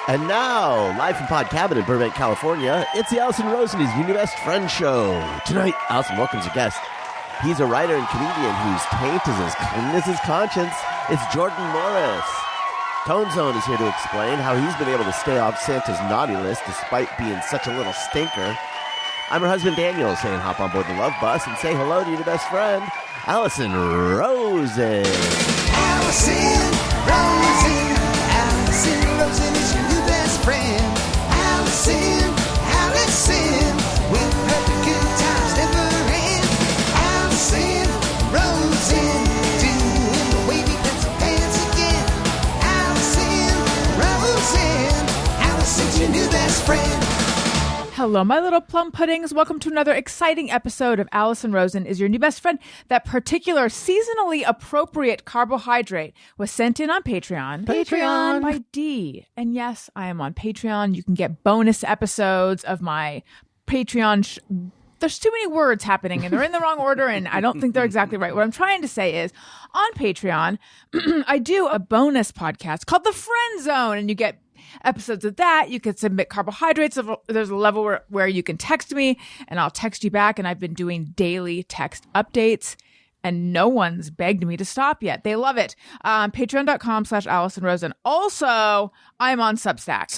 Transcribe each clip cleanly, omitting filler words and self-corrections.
And now, live from Pod Cabin in Burbank, California, it's the Allison Rosen is Your New Best Friend show. Tonight, Allison welcomes a guest. He's a writer and comedian whose taint is as clean as his conscience. It's Jordan Morris. Tone Zone is here to explain how he's been able to stay off Santa's naughty list despite being such a little stinker. I'm her husband Daniel, saying hop on board the love bus and say hello to your best friend, Allison Rosen. Allison Rosen. Allison Rosen is your new best friend. Allison, with her the good times never end. Allison Rosen, doing the wavy pencil dance again. Allison's your new best friend. Hello, my little plum puddings. Welcome to another exciting episode of Allison Rosen is Your New Best Friend. That particular seasonally appropriate carbohydrate was sent in on Patreon. Patreon. By D. And yes, I am on Patreon. You can get bonus episodes of my Patreon. There's too many words happening and they're in the wrong order and I don't think they're exactly right. What I'm trying to say is on Patreon, I do a bonus podcast called The Friend Zone, and you get episodes of that. You can submit carbohydrates. There's a level where you can text me and I'll text you back. And I've been doing daily text updates and no one's begged me to stop yet. They love it. Patreon.com/Allison Rosen. Also, I'm on Substack.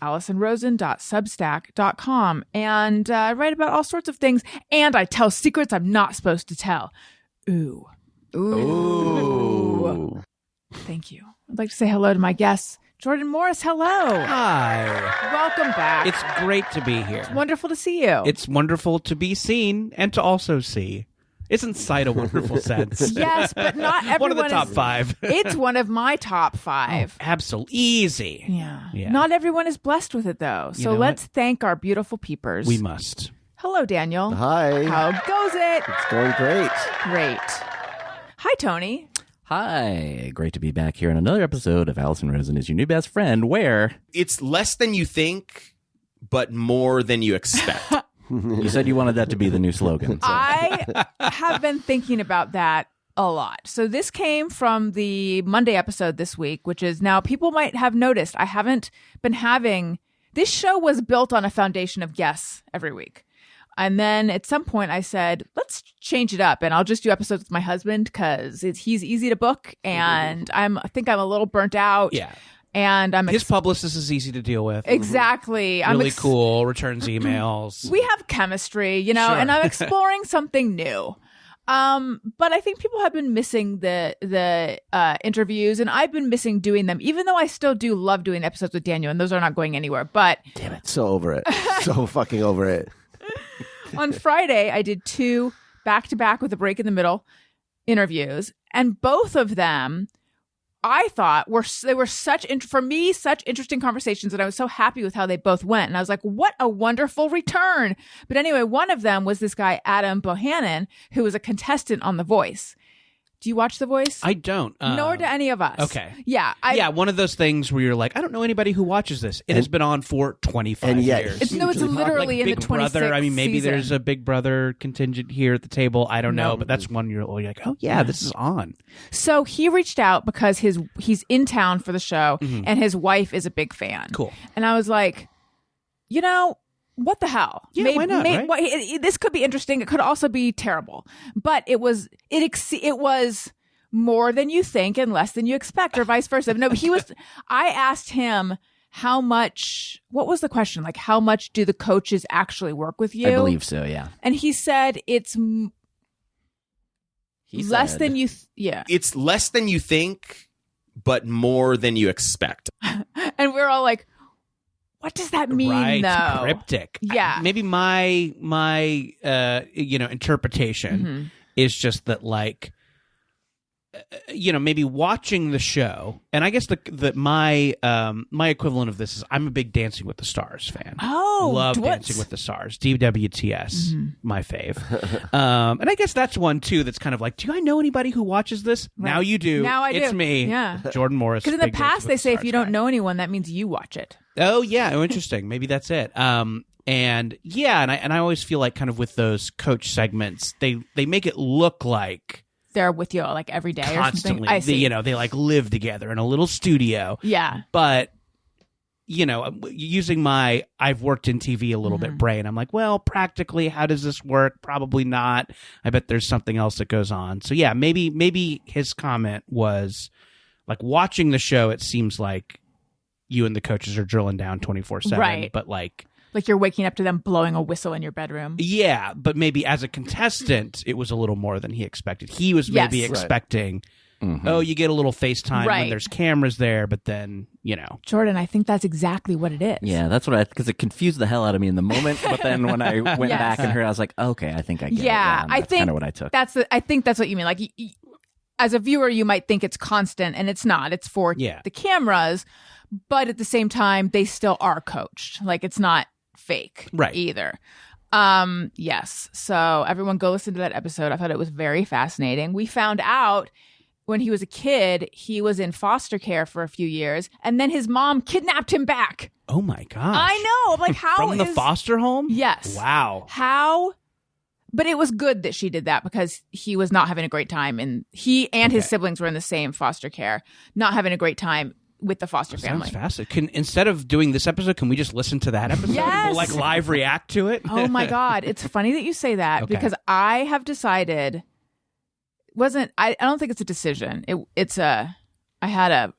AllisonRosen.substack.com. And I write about all sorts of things. And I tell secrets I'm not supposed to tell. Ooh. Thank you. I'd like to say hello to my guests. Jordan Morris, hello. Hi. Welcome back. It's great to be here. It's wonderful to see you. It's wonderful to be seen and to also see. Isn't sight a wonderful sense? Yes, but not everyone one of the top five. It's one of my top five. Oh, absolutely. Easy. Yeah. Yeah. Not everyone is blessed with it, though. So know let's thank our beautiful peepers. We must. Hello, Daniel. Hi. How goes it? It's going great. Great. Hi, Tony. Hi, great to be back here on another episode of Allison Rosen is Your New Best Friend, where it's less than you think, but more than you expect. you said you wanted that to be the new slogan. So. I have been thinking about that a lot. So this came from the Monday episode this week, which is now people might have noticed I haven't been having, this show was built on a foundation of guests every week. And then at some point I said, let's change it up and I'll just do episodes with my husband because he's easy to book and I think I'm a little burnt out. Yeah. And his publicist is easy to deal with. Exactly. Really cool, returns emails. We have chemistry, Sure. and I'm exploring something new. But I think people have been missing the interviews, and I've been missing doing them, even though I still do love doing episodes with Daniel, and those are not going anywhere. But Damn it. So over it. So fucking over it. On Friday, I did 2 back-to-back with a break in the middle interviews, and both of them I thought they were such interesting conversations, and I was so happy with how they both went. And I was like, what a wonderful return. But anyway, one of them was this guy, Adam Bohannon, who was a contestant on The Voice. Do you watch The Voice? I don't. Nor do any of us. Okay. Yeah. One of those things where you're like, I don't know anybody who watches this. It has been on for 25 years. It's literally like in Big the 26th Brother. I mean, maybe season. there's a Big Brother contingent here at the table. I don't know, but that's one you're like, oh yeah, this is on. So he reached out because he's in town for the show, and his wife is a big fan. Cool. And I was like, what the hell? Yeah, why not? Right? This could be interesting. It could also be terrible. But it was more than you think and less than you expect, or vice versa. No, but I asked him how much. What was the question? Like, how much do the coaches actually work with you? I believe so. Yeah. And he said it's less than you. Yeah. It's less than you think, but more than you expect. And we're all like, what does that mean, right. though? Cryptic. Yeah. Maybe my interpretation is just that, like, maybe watching the show, and I guess my equivalent of this is I'm a big Dancing with the Stars fan. Oh, love Dancing with the Stars. DWTS, my fave. And I guess that's one too. That's kind of like, do I know anybody who watches this? Right. Now you do. Now I do. It's me. Yeah, Jordan Morris. Because in the past they say if you don't know anyone, that means you watch it. Oh yeah. Oh, interesting. Maybe that's it. And I always feel like kind of with those coach segments, they make it look like they're with you like every day constantly. Or something. I see. They like live together in a little studio. Yeah. But using my I've worked in TV a little bit brain, I'm like, well, practically, how does this work? Probably not. I bet there's something else that goes on. So yeah, maybe his comment was like, watching the show, it seems like you and the coaches are drilling down 24/7, Right. but like you're waking up to them blowing a whistle in your bedroom. yeah, but maybe as a contestant, it was a little more than he expected. He was maybe Yes. expecting, oh, you get a little FaceTime Right. when there's cameras there, but then, Jordan, I think that's exactly what it is. Yeah, that's what because it confused the hell out of me in the moment. But then when I went Yes. back and heard, I was like, okay, I think I get it. Yeah, And I that's think kind of what I took. I think that's what you mean. Like, as a viewer, you might think it's constant, and it's not. It's for the cameras, but at the same time, they still are coached. Like, it's not fake either. Yes. So everyone go listen to that episode. I thought it was very fascinating. We found out when he was a kid, he was in foster care for a few years, and then his mom kidnapped him back. oh my gosh. I know. I'm like, how From the foster home? Yes. Wow. How? But it was good that she did that because he was not having a great time, and he and his siblings were in the same foster care, not having a great time with the foster family. Sounds fascinating. Instead of doing this episode, can we just listen to that episode? Yes. We'll like live react to it. Oh my God. It's funny that you say that because I have decided I don't think it's a decision. I had a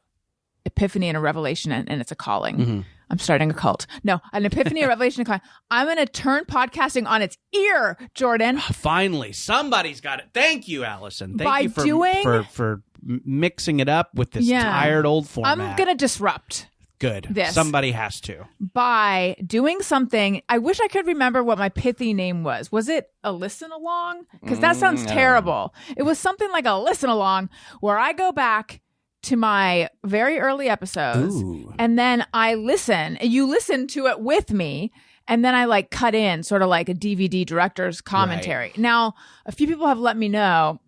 epiphany and a revelation and it's a calling. I'm starting a cult. No, an epiphany, a revelation, a calling. I'm going to turn podcasting on its ear, Jordan. Finally, somebody's got it. Thank you, Allison. Thank By you for, doing- for mixing it up with this tired old format. I'm going to disrupt Good. this. Somebody has to. By doing something. I wish I could remember what my pithy name was. Was it a listen along? Because that sounds terrible. It was something like a listen along where I go back to my very early episodes and then I listen. You listen to it with me. And then I like cut in sort of like a DVD director's commentary. Right. Now, a few people have let me know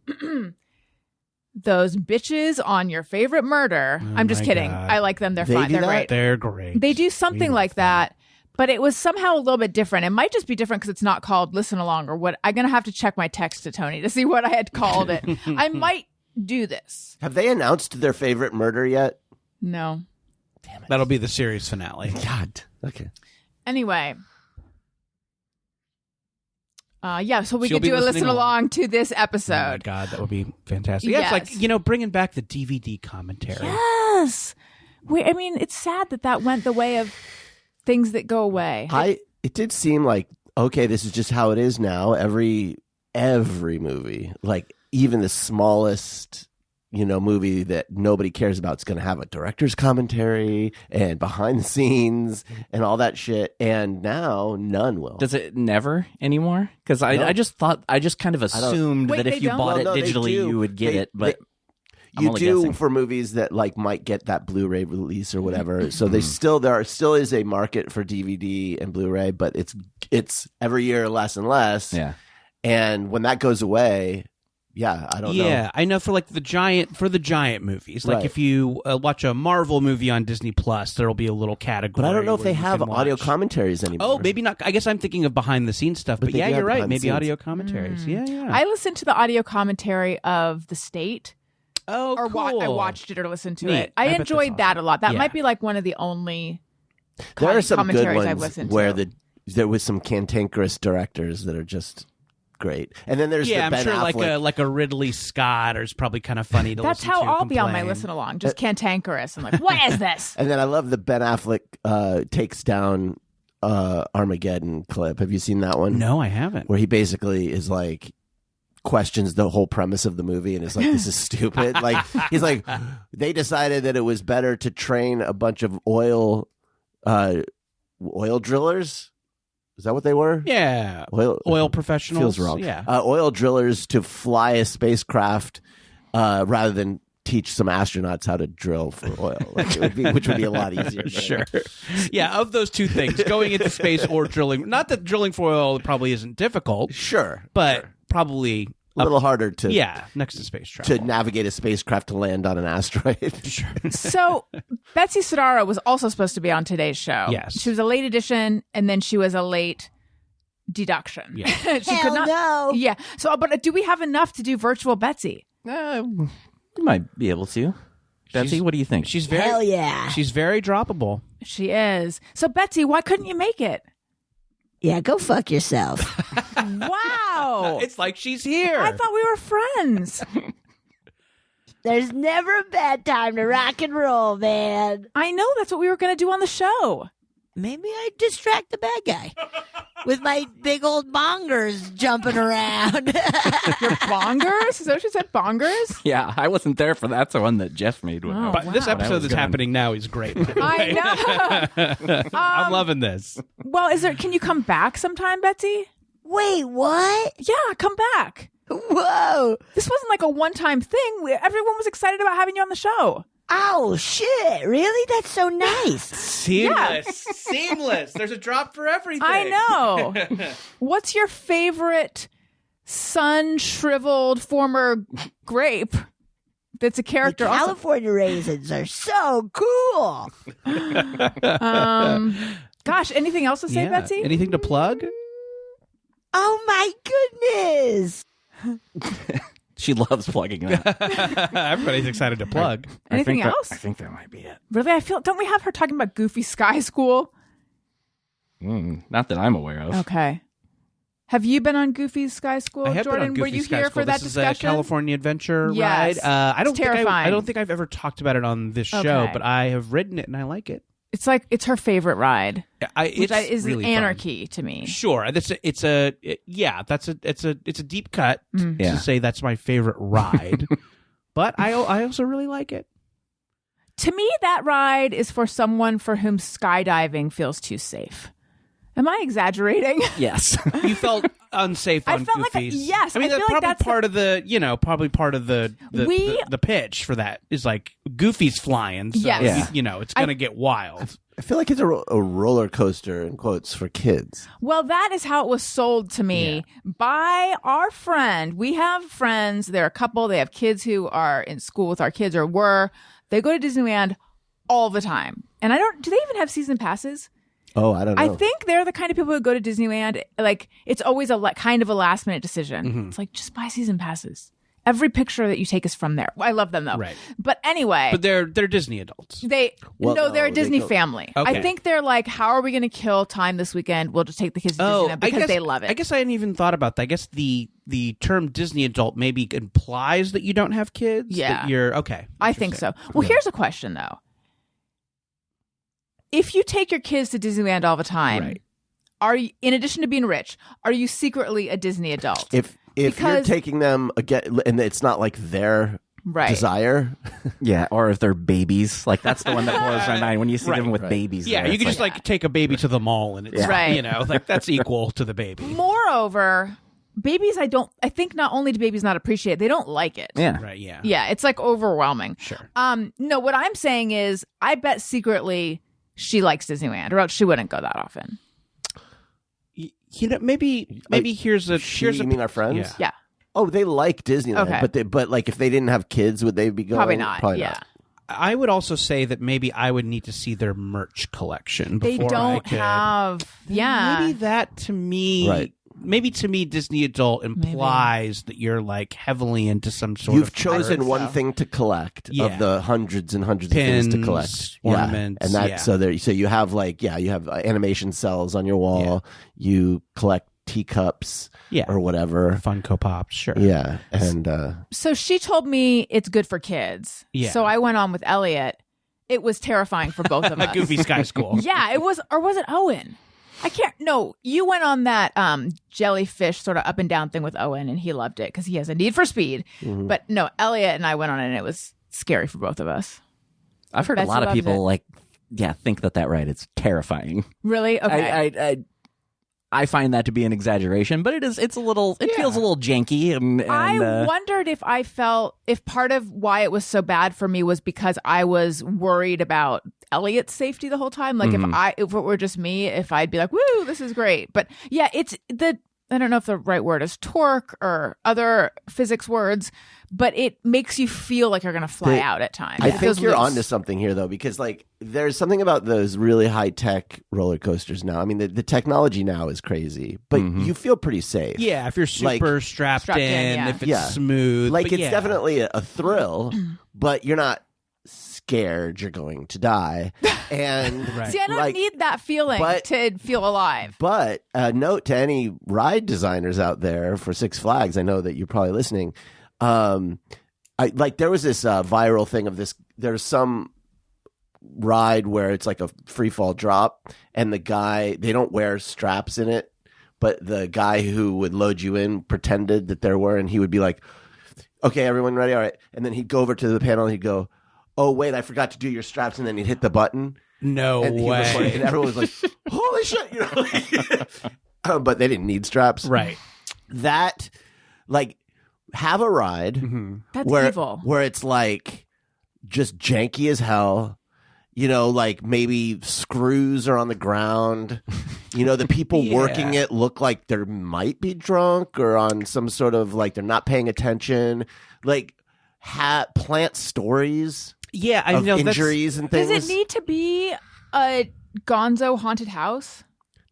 those bitches on Your Favorite Murder. I'm just my kidding. God. I like them. They're They fine. do They're that? great. They're great. They do something like that, but it was somehow a little bit different. It might just be different because it's not called Listen Along or what. I'm going to have to check my text to Tony to see what I had called it. I might do this. Have they announced their favorite murder yet? No. That'll be the series finale. God. Okay. Anyway. So we She'll could be do a listening listen along to this Oh my episode. God, that would be fantastic. Yeah, Yes. it's like, bringing back the DVD commentary. Yes. I mean, it's sad that went the way of things that go away. It did seem like, okay, this is just how it is now. Every movie, like even the smallest, movie that nobody cares about is going to have a director's commentary and behind the scenes and all that shit. And now none will. Does it never anymore? Because I just kind of assumed Wait, that they if you don't? bought it Well, no, they digitally, do. you would get it. But I'm you only do guessing. for movies that like might get that Blu-ray release or whatever. So there still is a market for DVD and Blu-ray, but it's every year less and less. Yeah. And when that goes away, I don't know. Yeah, I know for the giant movies. Like Right. if you watch a Marvel movie on Disney Plus, there'll be a little category. But I don't know if where they you have can audio watch. commentaries anymore. Oh, maybe not. I guess I'm thinking of behind the scenes stuff. But they yeah, do have you're right. behind the Maybe scenes. audio commentaries. Yeah. I listened to the audio commentary of The State. Oh, Or cool. I watched it or listened to Neat. it. I I bet enjoyed that's that awesome. a lot. That Yeah. might be like one of the only There are some good commentaries I've ones listened where to. there was some cantankerous directors that are just great. And then there's the I'm Ben sure Affleck. like a Ridley Scott, or it's probably kind of funny to That's listen how to I'll be on my complain. listen along, just cantankerous. I'm like, what is this? And then I love the Ben Affleck takes down Armageddon clip. Have you seen that one? No, I haven't. Where he basically is like questions the whole premise of the movie and is like, this is stupid. Like he's like, they decided that it was better to train a bunch of oil drillers. Is that what they were? Yeah, Oil professionals. feels wrong. Yeah. Oil drillers to fly a spacecraft rather than teach some astronauts how to drill for oil, which would be a lot easier. Sure. Yeah, of those two things, going into space or drilling. Not that drilling for oil probably isn't difficult, Sure, but probably a little harder to next to space travel. to navigate a spacecraft to land on an asteroid. Sure. So Betsy Sidara was also supposed to be on today's show. Yes. She was a late addition and then she was a late deduction. Yeah. She could not. no. Yeah. So, but do we have enough to do virtual Betsy? You might be able to. Betsy, what do you think? She's very Hell yeah. She's very droppable. She is. So, Betsy, why couldn't you make it? Yeah, go fuck yourself. Wow. It's like she's here. I thought we were friends. There's never a bad time to rock and roll, man. I know that's what we were going to do on the show. Maybe I distract the bad guy with my big old bongers jumping around. Your bongers? Is that what she said? Bongers? Yeah, I wasn't there for that. That's the one that Jeff made. Oh, But this wow. episode that's happening now is great. By the way. I know. I'm loving this. Well, can you come back sometime, Betsy? Wait, what? Yeah, come back. Whoa. This wasn't like a one-time thing. Everyone was excited about having you on the show. Oh, shit. Really? That's so nice. Seamless. There's a drop for everything. I know. What's your favorite sun-shriveled former grape that's a The character? Also? California raisins are so cool. Gosh, anything else to say, Betsy? Anything to plug? Oh, my goodness. She loves plugging that. Everybody's excited to plug. Anything else? I think that might be it. Really? Don't we have her talking about Goofy Sky School? Not that I'm aware of. Okay. Have you been on Goofy Sky School, I have Jordan? been on Goofy Were you Sky here School. for that this discussion? Is a California Adventure Yes. ride. I don't It's terrifying. I don't think I've ever talked about it on this show, Okay. but I have ridden it and I like it. It's her favorite ride, It's is really anarchy to me. fun. Sure, it's a deep cut Mm. Yeah. to say that's my favorite ride, but I also really like it. To me, that ride is for someone for whom skydiving feels too safe. Am I exaggerating? Yes. You felt unsafe I on felt like Goofy's. yes, I mean I that's feel like probably that's part of the pitch for that is like Goofy's flying. So Yes. Yeah. it's gonna get wild. I feel like it's a roller coaster in quotes for kids. Well, that is how it was sold to me by our friend. We have friends. They're a couple. They have kids who are in school with our kids or were. They go to Disneyland all the time. And do they even have season passes? Oh, I don't know. I think they're the kind of people who go to Disneyland. Like, it's always kind of a last minute decision. It's like, just buy season passes. Every picture that you take is from there. I love them though. Right. But anyway. But they're Disney adults. They're a Disney family. Okay. I think they're like, how are we going to kill time this weekend? We'll just take the kids to Disneyland because they love it. I guess I hadn't even thought about that. I guess the term Disney adult maybe implies that you don't have kids. Yeah. That you're okay. I think so. Well, here's a question though. If you take your kids to Disneyland all the time, Right. are you, in addition to being rich, are you secretly a Disney adult? if you're Because- taking them again, and it's not like their Right. desire. Yeah, or if they're babies. Like, that's the one that blows my mind when you see them with babies. Yeah, there. you It's can just like take a baby to the mall and it's Yeah. Right. like that's equal to the baby. Moreover, babies, I think not only do babies not appreciate it, they don't like it. Yeah. Right, yeah. Yeah, it's like overwhelming. Sure. No, what I'm saying is I bet secretly she likes Disneyland or else she wouldn't go that often. Maybe here's a You mean our friends? Yeah. Yeah. Oh, they like Disneyland, Okay. but like if they didn't have kids, would they be going? Probably not. Probably yeah. not. I would also say that maybe I would need to see their merch collection They before I don't could. have yeah. Maybe that to me Right. Maybe to me Disney adult implies that you're like heavily into some sort You've of chosen think one so. thing to collect Yeah. of the hundreds and hundreds Pins, of things to collect. ornaments, and that yeah. so you have you have animation cells on your wall. You collect teacups, Yeah. or whatever. Funko Pops, sure. Yeah, and So she told me it's good for kids. Yeah. So I went on with Elliot. It was terrifying for both of us. Goofy Sky School. Yeah, it was, or was it Owen? I can't. No, you went on that jellyfish sort of up and down thing with Owen, and he loved it because he has a need for speed. Mm-hmm. But no, Elliot and I went on it, and it was scary for both of us. I've heard Betsy a lot of loves people it. think that ride is terrifying. Really? Okay. I find that to be an exaggeration, but it's a little, it feels a little janky. And I wondered if if part of why it was so bad for me was because I was worried about Elliot's safety the whole time. Like if it were just me, if I'd be like, woo, this is great. But yeah, I don't know if the right word is torque or other physics words, but it makes you feel like you're going to fly out at times. I It think feels you're loose. onto something here, though, because like there's something about those really high tech roller coasters now. I mean, the technology now is crazy, but you feel pretty safe. Yeah, if you're super strapped in, yeah. if it's Yeah. smooth. Like but it's definitely a thrill, but you're not scared you're going to die. And See, I don't need that feeling to feel alive. But a note to any ride designers out there for Six Flags, I know that you're probably listening. There was this viral thing of this. There's some ride where it's like a free fall drop, and the guy, they don't wear straps in it, but the guy who would load you in pretended that there were, and he would be like, "Okay, everyone ready? All right." And then he'd go over to the panel and he'd go, "Oh wait, I forgot to do your straps," and then he'd hit the button. No way. And everyone was like, "Holy shit!" But they didn't need straps, Right. That, have a ride That's where, evil. where it's like just janky as hell. Maybe screws are on the ground. The people working it look like they might be drunk or on some sort of they're not paying attention. Plant stories. Yeah, I of know injuries and things. Does it need to be a gonzo haunted house?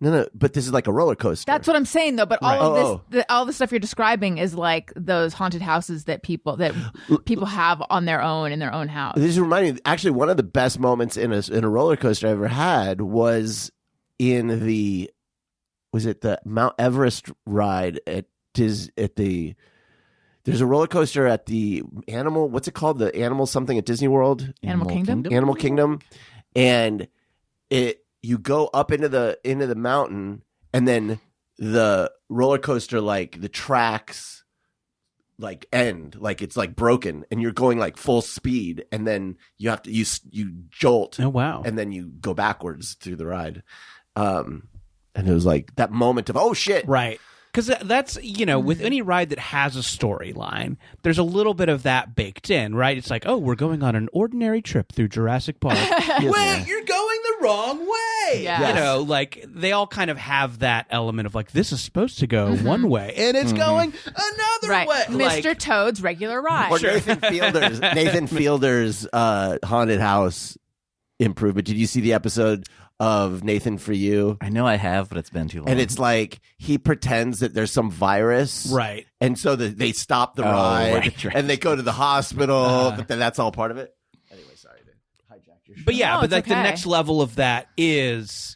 No, but this is like a roller coaster. That's what I'm saying, though. But all Right. of this, all the stuff you're describing is like those haunted houses that people have on their own in their own house. This is reminding me. Actually, one of the best moments in a roller coaster I ever had was in was it the Mount Everest ride there's a roller coaster at the animal. What's it called? The animal something at Disney World. Animal Kingdom. Animal Kingdom, and you go up into the mountain, and then the roller coaster, the tracks, end, it's broken, and you're going full speed, and then you have to you jolt. Oh wow! And then you go backwards through the ride, and it was that moment of oh shit, Right. Because that's, with any ride that has a storyline, there's a little bit of that baked in, right? It's like, oh, we're going on an ordinary trip through Jurassic Park. Wait, you're going the wrong way. Yeah. They all kind of have that element of this is supposed to go one way, and it's going another way. Mr. Toad's regular ride. or Nathan Fielder's haunted house improvement. Did you see the episode of Nathan For You? I know I have, but it's been too long. And it's he pretends that there's some virus. Right. And so they stop the ride right. and they go to the hospital, but then that's all part of it. Anyway, sorry to hijack your show. But yeah, No, but it's the okay. next level of that is,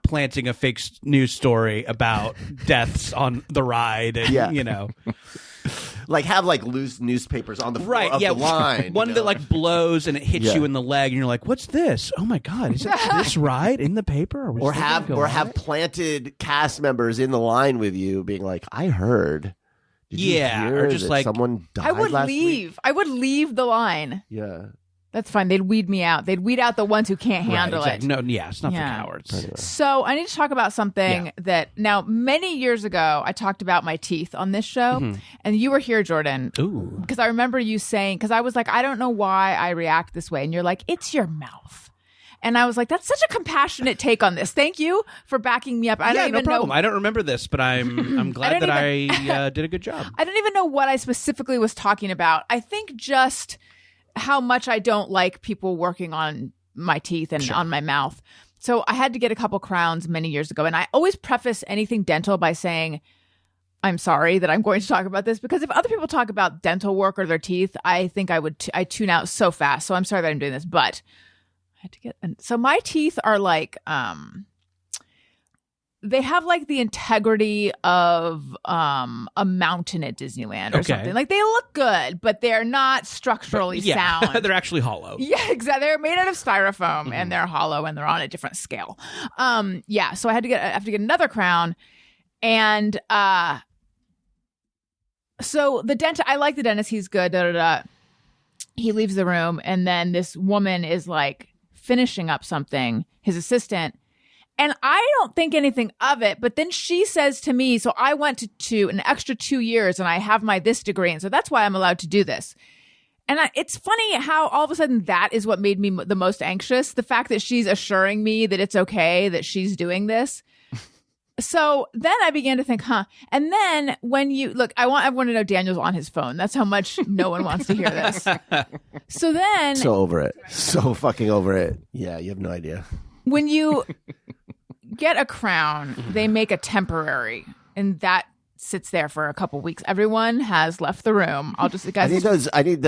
planting a fake news story about deaths on the ride. And, Yeah. Have loose newspapers on the floor Right, of yeah. the line. One that blows and it hits Yeah. you in the leg, and you're like, "What's this? Oh my god, is it this ride in the paper?" Are we or still gonna have go or on have it? planted cast members in the line with you, being like, "I heard." Did you Yeah, hear or just that someone died I would last leave. week? I would leave the line. Yeah. That's fine. They'd weed me out. They'd weed out the ones who can't handle Right, exactly. it. No, yeah, it's not Yeah. for cowards. So I need to talk about something that now many years ago I talked about my teeth on this show, and you were here, Jordan. Ooh. Because I remember you saying, because I was like, I don't know why I react this way, and you're like, it's your mouth. And I was like, that's such a compassionate take on this. Thank you for backing me up. I don't No even problem. know. I don't remember this, but I'm glad that I did a good job. I don't even know what I specifically was talking about. I think just how much I don't like people working on my teeth and on my mouth. So I had to get a couple crowns many years ago. And I always preface anything dental by saying, I'm sorry that I'm going to talk about this, because if other people talk about dental work or their teeth, I think I tune out so fast. So I'm sorry that I'm doing this, but I had to get, so my teeth are they have the integrity of a mountain at Disneyland or Okay. something. They look good, but they're not structurally sound. They're actually hollow. Yeah, exactly. They're made out of styrofoam and they're hollow and they're on a different scale. So I have to get another crown, and so the dentist, I like the dentist. He's good. Da, da, da. He leaves the room, and then this woman is finishing up something, his assistant. And I don't think anything of it, but then she says to me, so I went to an extra 2 years and I have this degree. And so that's why I'm allowed to do this. And it's funny how all of a sudden that is what made me the most anxious. The fact that she's assuring me that it's okay that she's doing this. So then I began to think, And then when you look, I want everyone to know Daniel's on his phone. That's how much no one wants to hear this. So then. So over it. So fucking over it. Yeah, you have no idea. When you get a crown, they make a temporary, and that sits there for a couple weeks. Everyone has left the room. I'll just, guys. I need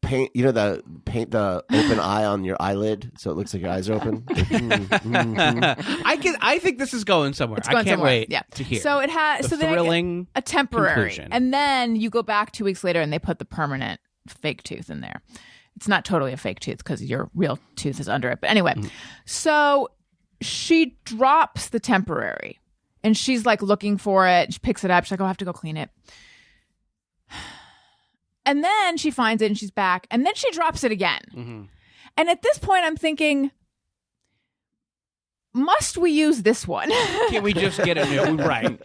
paint the open eye on your eyelid so it looks like your eyes are open. I think this is going somewhere. It's going I can't somewhere. wait Yeah. to hear. So it has the then thrilling a temporary, conclusion. and then you go back 2 weeks later and they put the permanent fake tooth in there. It's not totally a fake tooth because your real tooth is under it. But anyway, so she drops the temporary and she's like looking for it. She picks it up. She's like, "Oh, I have to go clean it." And then she finds it and she's back. And then she drops it again. Mm-hmm. And at this point, I'm thinking, must we use this one? Can we just get a new right?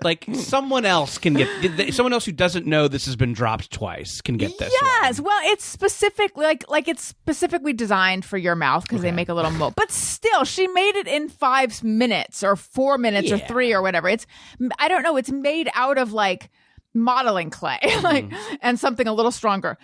Like someone else can get someone else who doesn't know this has been dropped twice can get this. Yes, one. well, it's specifically like it's specifically designed for your mouth because they make a little mold. But still, she made it in 5 minutes or 4 minutes or 3 or whatever. It's I don't know. It's made out of like modeling clay, and something a little stronger.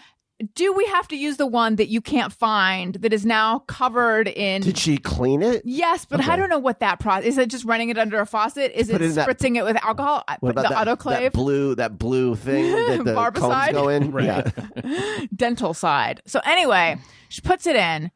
Do we have to use the one that you can't find that is now covered in? Did she clean it? Yes, but I don't know what that process is. It just running it under a faucet? Is it spritzing it with alcohol? What about the autoclave? That blue thing that the combs Barbicide? go in? Right. Yeah. Dental side. So anyway, she puts it in.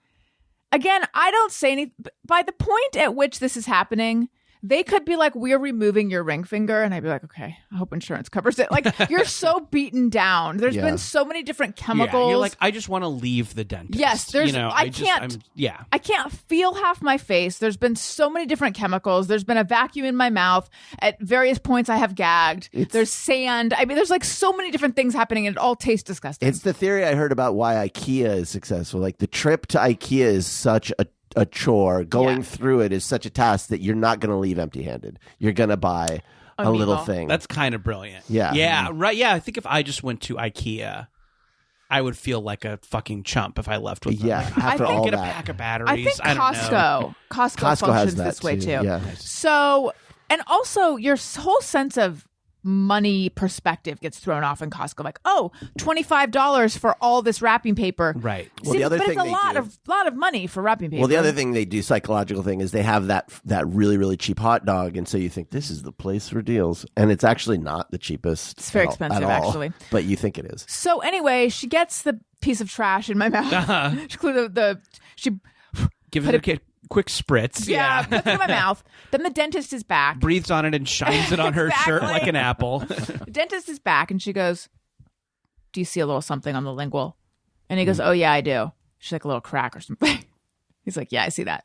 Again, I don't say anything. By the point at which this is happening, they could be like, "We're removing your ring finger." And I'd be like, "Okay, I hope insurance covers it." Like, you're so beaten down. There's been so many different chemicals. Yeah, you're like, I just want to leave the dentist. Yes, there's, I can't feel half my face. There's been so many different chemicals. There's been a vacuum in my mouth. At various points, I have gagged. There's sand. I mean, there's like so many different things happening and it all tastes disgusting. It's the theory I heard about why IKEA is successful. Like the trip to IKEA is such a chore. Going through it is such a task that you're not going to leave empty-handed. You're going to buy a little thing. That's kind of brilliant. Yeah. Yeah, right. Yeah, I think if I just went to IKEA, I would feel like a fucking chump if I left with them. Yeah, Like, after I all get a that. pack of batteries. I think don't know. Costco has functions that this way too. Yeah. So, and also your whole sense of money perspective gets thrown off in Costco. Like, oh, $25 for all this wrapping paper. Right. Well, the other but thing it's they a do- lot of money for wrapping paper. Well, the other thing they do, psychological thing, is they have that really, really cheap hot dog, and so you think this is the place for deals, and it's actually not the cheapest. It's very at expensive, all, actually. But you think it is. So anyway, she gets the piece of trash in my mouth. She Gives it a quick spritz. puts it in my mouth. Then the dentist is back. Breathes on it and shines it on her shirt like an apple. The dentist is back and she goes, "Do you see a little something on the lingual?" And he goes, "Oh yeah, I do." She's like, "A little crack or something." He's like, "Yeah, I see that."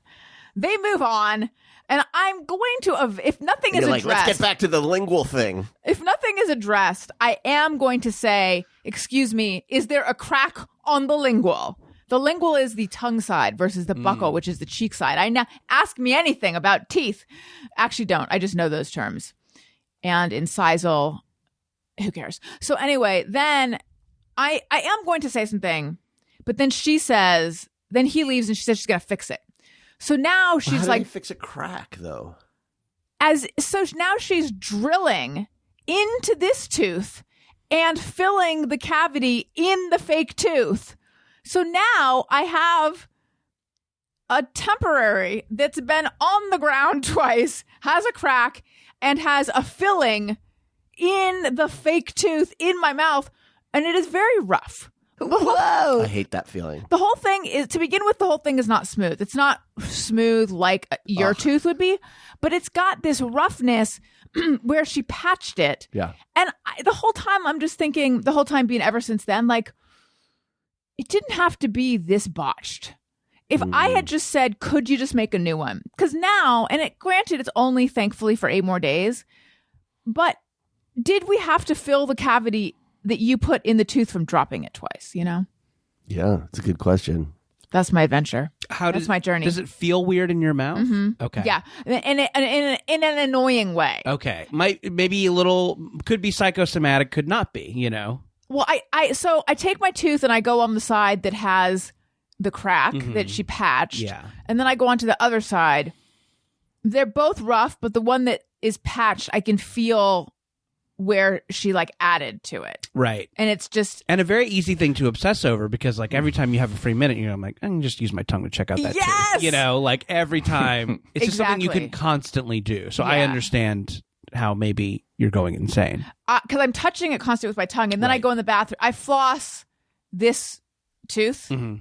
They move on, and I'm going to, if nothing is You're like, addressed, let's get back to the lingual thing. if nothing is addressed, I am going to say, "Excuse me, is there a crack on the lingual?" The lingual is the tongue side versus the buccal, which is the cheek side. Ask me anything about teeth. Actually, don't. I just know those terms. And incisal, who cares? So anyway, then I am going to say something, but then she says, then he leaves and she says she's going to fix it. So now she's How do like, you fix a crack though? so now she's drilling into this tooth and filling the cavity in the fake tooth. So now I have a temporary that's been on the ground twice, has a crack, and has a filling in the fake tooth in my mouth, and it is very rough. Whoa. I hate that feeling. The whole thing is, to begin with, the whole thing is not smooth. It's not smooth like your tooth would be, but it's got this roughness where she patched it. Yeah. And the whole time I'm just thinking, the whole time being ever since then, like, it didn't have to be this botched. If I had just said, could you just make a new one? Because now, and granted, it's only thankfully for 8 more days, but did we have to fill the cavity that you put in the tooth from dropping it twice, you know? Yeah, it's a good question. That's my adventure. That's my journey. Does it feel weird in your mouth? Mm-hmm. Okay. Yeah, in an annoying way. Okay. Maybe a little, could be psychosomatic, could not be, you know? Well, so I take my tooth and I go on the side that has the crack that she patched. Yeah. And then I go on to the other side. They're both rough, but the one that is patched, I can feel where she like added to it. Right. And it's just, And a very easy thing to obsess over because, like, every time you have a free minute, I'm like, I can just use my tongue to check out that Yes! tooth. You know, like every time. It's just something you Exactly. can constantly do. So I Yeah. understand how maybe you're going insane. because I'm touching it constantly with my tongue. And then I Right. go in the bathroom. I floss this tooth. Mhm.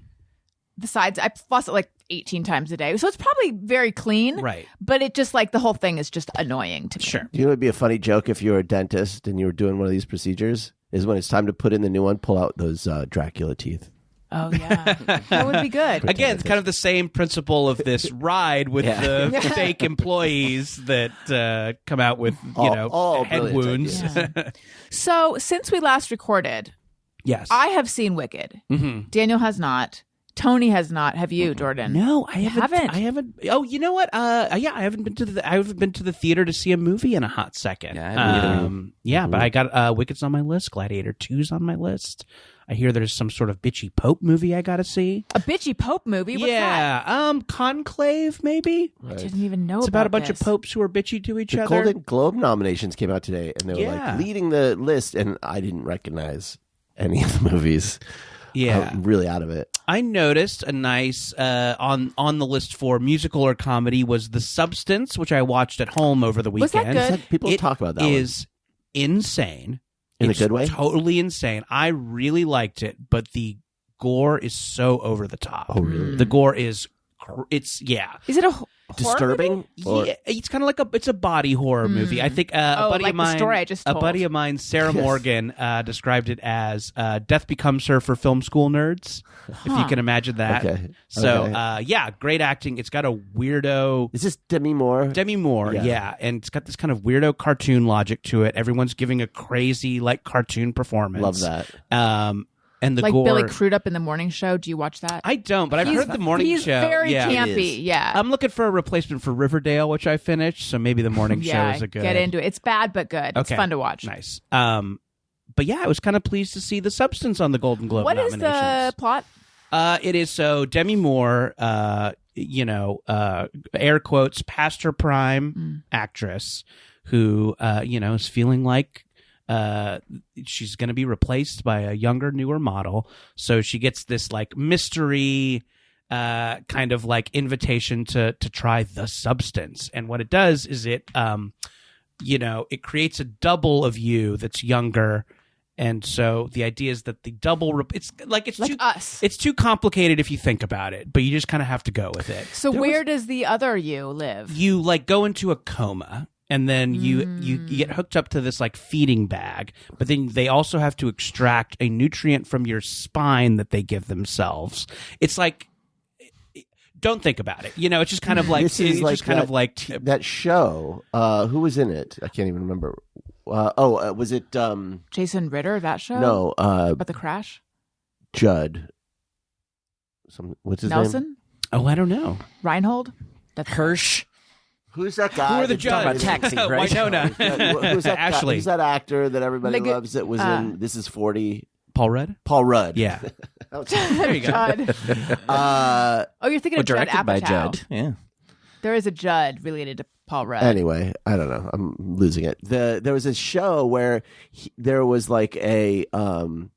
The sides, I floss it like 18 times a day. So it's probably very clean. Right. But it just like the whole thing is just annoying to me. Sure. You know, it'd be a funny joke if you were a dentist and you were doing one of these procedures. Is when it's time to put in the new one, pull out those Dracula teeth. Oh, yeah. That would be good. Again, it's kind of the same principle of this ride with Yeah. the fake employees that come out with, All head brilliant wounds. ideas. So since we last recorded, Yes. I have seen Wicked. Mhm. Daniel has not. Tony has not. Have you, Jordan? No, I You haven't. haven't? I haven't. Oh, you know what? Yeah, I haven't been to the theater to see a movie in a hot second. Yeah, I haven't either. Yeah, but I got Wicked's on my list. Gladiator 2's on my list. I hear there's some sort of bitchy Pope movie I got to see. A bitchy Pope movie? What's that? Yeah, Conclave maybe. I didn't even know It's about a bunch this. of popes who are bitchy to each The other. Golden Globe nominations came out today, and they were Yeah. like leading the list, and I didn't recognize any of the movies. Yeah, I'm really out of it. I noticed a nice on the list for musical or comedy was The Substance, which I watched at home over the Was weekend. that good? People It talk about that is insane. In a It's good way? Totally insane. I really liked it, but the gore is so over the top. Oh, really? The gore is it's Is it a horror Disturbing? movie? Or- yeah, it's kind of like it's a body horror movie. I think a Oh, buddy like of the mine, story I just a told. buddy of mine, Sarah Yes. Morgan, described it as "Death Becomes Her" for film school nerds. If you can imagine that. Okay. So, Okay. yeah, great acting. It's got a weirdo. Is this Demi Moore? Demi Moore, Yeah. yeah, and it's got this kind of weirdo cartoon logic to it. Everyone's giving a crazy like cartoon performance. Love that. And the Like gore. Billy Crudup in the morning show. Do you watch that? I don't, but I've heard the morning he's show. very yeah. It campy. is. Yeah. I'm looking for a replacement for Riverdale, which I finished. So maybe the morning show yeah. is a good. Get into it. It's bad but good. It's Okay. fun to watch. Nice. But yeah, I was kind of pleased to see The Substance on the Golden Globe What is the nominations. plot? It is so Demi Moore, air quotes, past her prime actress who, is feeling like she's going to be replaced by a younger, newer model. So she gets this like mystery kind of like invitation to try the substance. And what it does is it creates a double of you that's younger. And so the idea is that the double, it's Like too, us. it's too complicated if you think about it, but you just kind of have to go with it. So where does the other you live? You like go into a coma and then you get hooked up to this like feeding bag, but then they also have to extract a nutrient from your spine that they give themselves. It's like, don't think about it. It's just kind of like, This is it's like just kind that, of like, that show. Who was in it? I can't even remember. Was it Jason Ritter, that show? no About the crash? Judd? What's his name? Nelson? oh, I don't know. Reinhold? That's Hirsch. Who's that guy? Who are the that judges? died? Taxi, right? Winona. Who's that Ashley. Guy? Who's that actor that everybody Like, loves that was in This Is 40? Paul Rudd? Paul Rudd. Yeah. there you go. Judd. Oh, you're thinking Well, of Judd directed by Apatow. Judd. Yeah. There is a Judd related to Paul Rudd. Anyway, I don't know. I'm losing it. There was a show where there was like a. Don't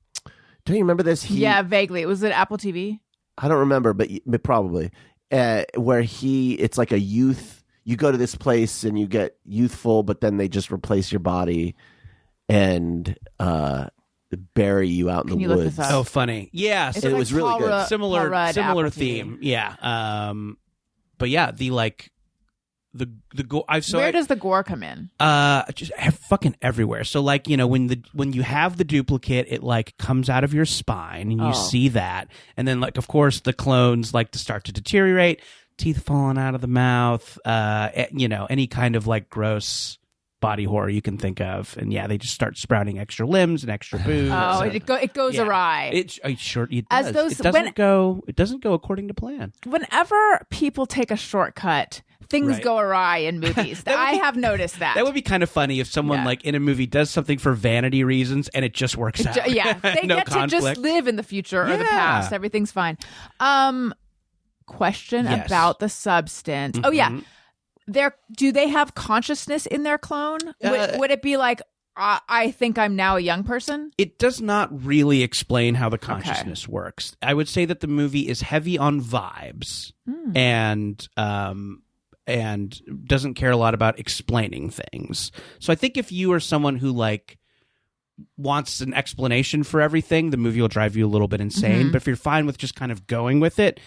you remember this? Yeah, vaguely. Was it Apple TV? I don't remember, but probably where it's like a youth. You go to this place and you get youthful, but then they just replace your body and bury you out in Can the you look woods. this up? Oh, funny. Yeah. It's It was really Paul good. Rudd- similar Paul Rudd, similar Apple TV. theme. Yeah. But yeah, the like the gore. Where does the gore come in? just fucking everywhere. So like when you have the duplicate, it like comes out of your spine and you Oh. see that, and then like of course the clones like to start to deteriorate, teeth falling out of the mouth, any kind of like gross body horror you can think of, and yeah, they just start sprouting extra limbs and extra boobs. Oh, and- it goes yeah. awry. It sure it As does. those- it doesn't when- go. It doesn't go according to plan. Whenever people take a shortcut, things Right. go awry in movies. I have noticed that. That would be kind of funny if someone Yeah. like in a movie does something for vanity reasons and it just works out. Yeah, they no get conflict. to just live in the future or the Yeah. past. Everything's fine. Question Yes. about the substance. Oh yeah, Mhm. do they have consciousness in their clone? Would it be like I think I'm now a young person? It does not really explain how the consciousness works. I would say that the movie is heavy on vibes and doesn't care a lot about explaining things. So I think if you are someone who like wants an explanation for everything, the movie will drive you a little bit insane. But if you're fine with just kind of going with it,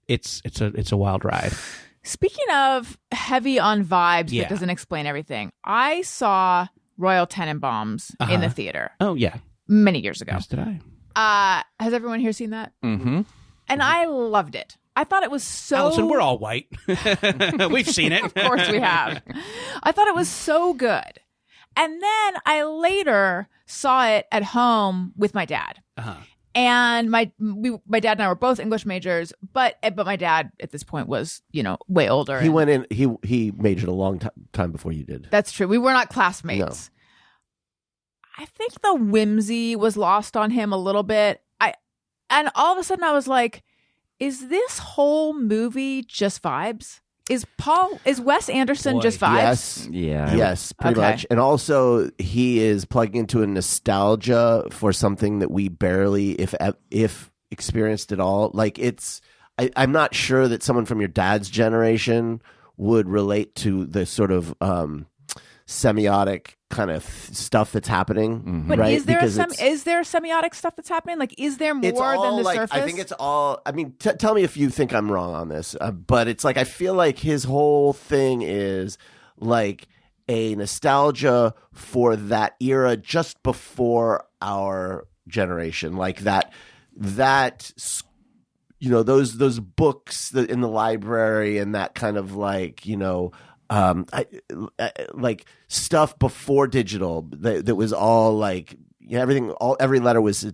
it's a wild ride. Speaking of heavy on vibes Yeah. that doesn't explain everything, I saw Royal Tenenbaums in the theater Oh yeah, many years ago. yes, did I? Has everyone here seen that? Mm-hmm. And I loved it. I thought it was so... Allison, we're all white. We've seen it. Of course we have. I thought it was so good. And then I later saw it at home with my dad. Uh-huh. And my dad and I were both English majors, but my dad at this point was, way older. He went in. He majored a long time before you did. That's true. We were not classmates. I think the whimsy was lost on him a little bit. And all of a sudden I was like, is this whole movie just vibes? Is Wes Anderson Boy, just vibes? Yes. Yeah. Yes, pretty Okay. much. And also, he is plugging into a nostalgia for something that we barely, if experienced at all. Like I'm not sure that someone from your dad's generation would relate to the sort of semiotic kind of stuff that's happening. But right? is there Because it's- is there semiotic stuff that's happening? Like, is there more it's all than the like, surface? I think it's all. I mean, tell me if you think I'm wrong on this, but it's like I feel like his whole thing is like a nostalgia for that era just before our generation, like that those books in the library and that kind of like like stuff before digital that was all like everything. Every letter was a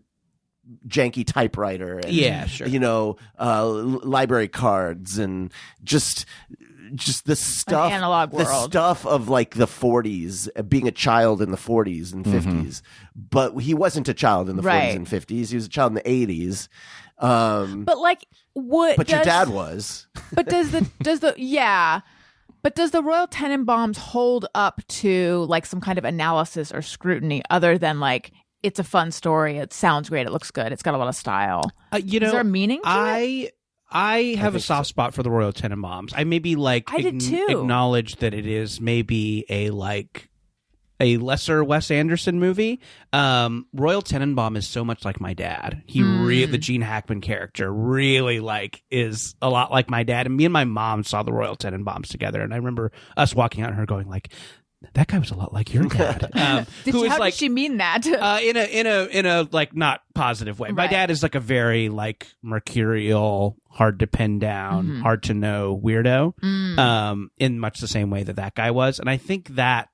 janky typewriter. And, Yeah, sure. library cards and just the stuff, analog the world. stuff of like the 40s, being a child in the 40s and 50s. But he wasn't a child in the 40s Right. and 50s. He was a child in the 80s. But like, But your dad was. But does the Royal Tenenbaums hold up to like some kind of analysis or scrutiny other than like it's a fun story, it sounds great, it looks good, it's got a lot of style? Is there a meaning to it? I have a soft spot for the Royal Tenenbaums. I maybe like I did too. acknowledge that it is maybe a lesser Wes Anderson movie. Royal Tenenbaum is so much like my dad. The Gene Hackman character really is a lot like my dad. And me and my mom saw the Royal Tenenbaums together, and I remember us walking out and her going like, "That guy was a lot like your dad." How did she mean that? in a like not positive way. My Right. dad is like a very like mercurial, hard to pin down, hard to know weirdo. In much the same way that guy was, and I think that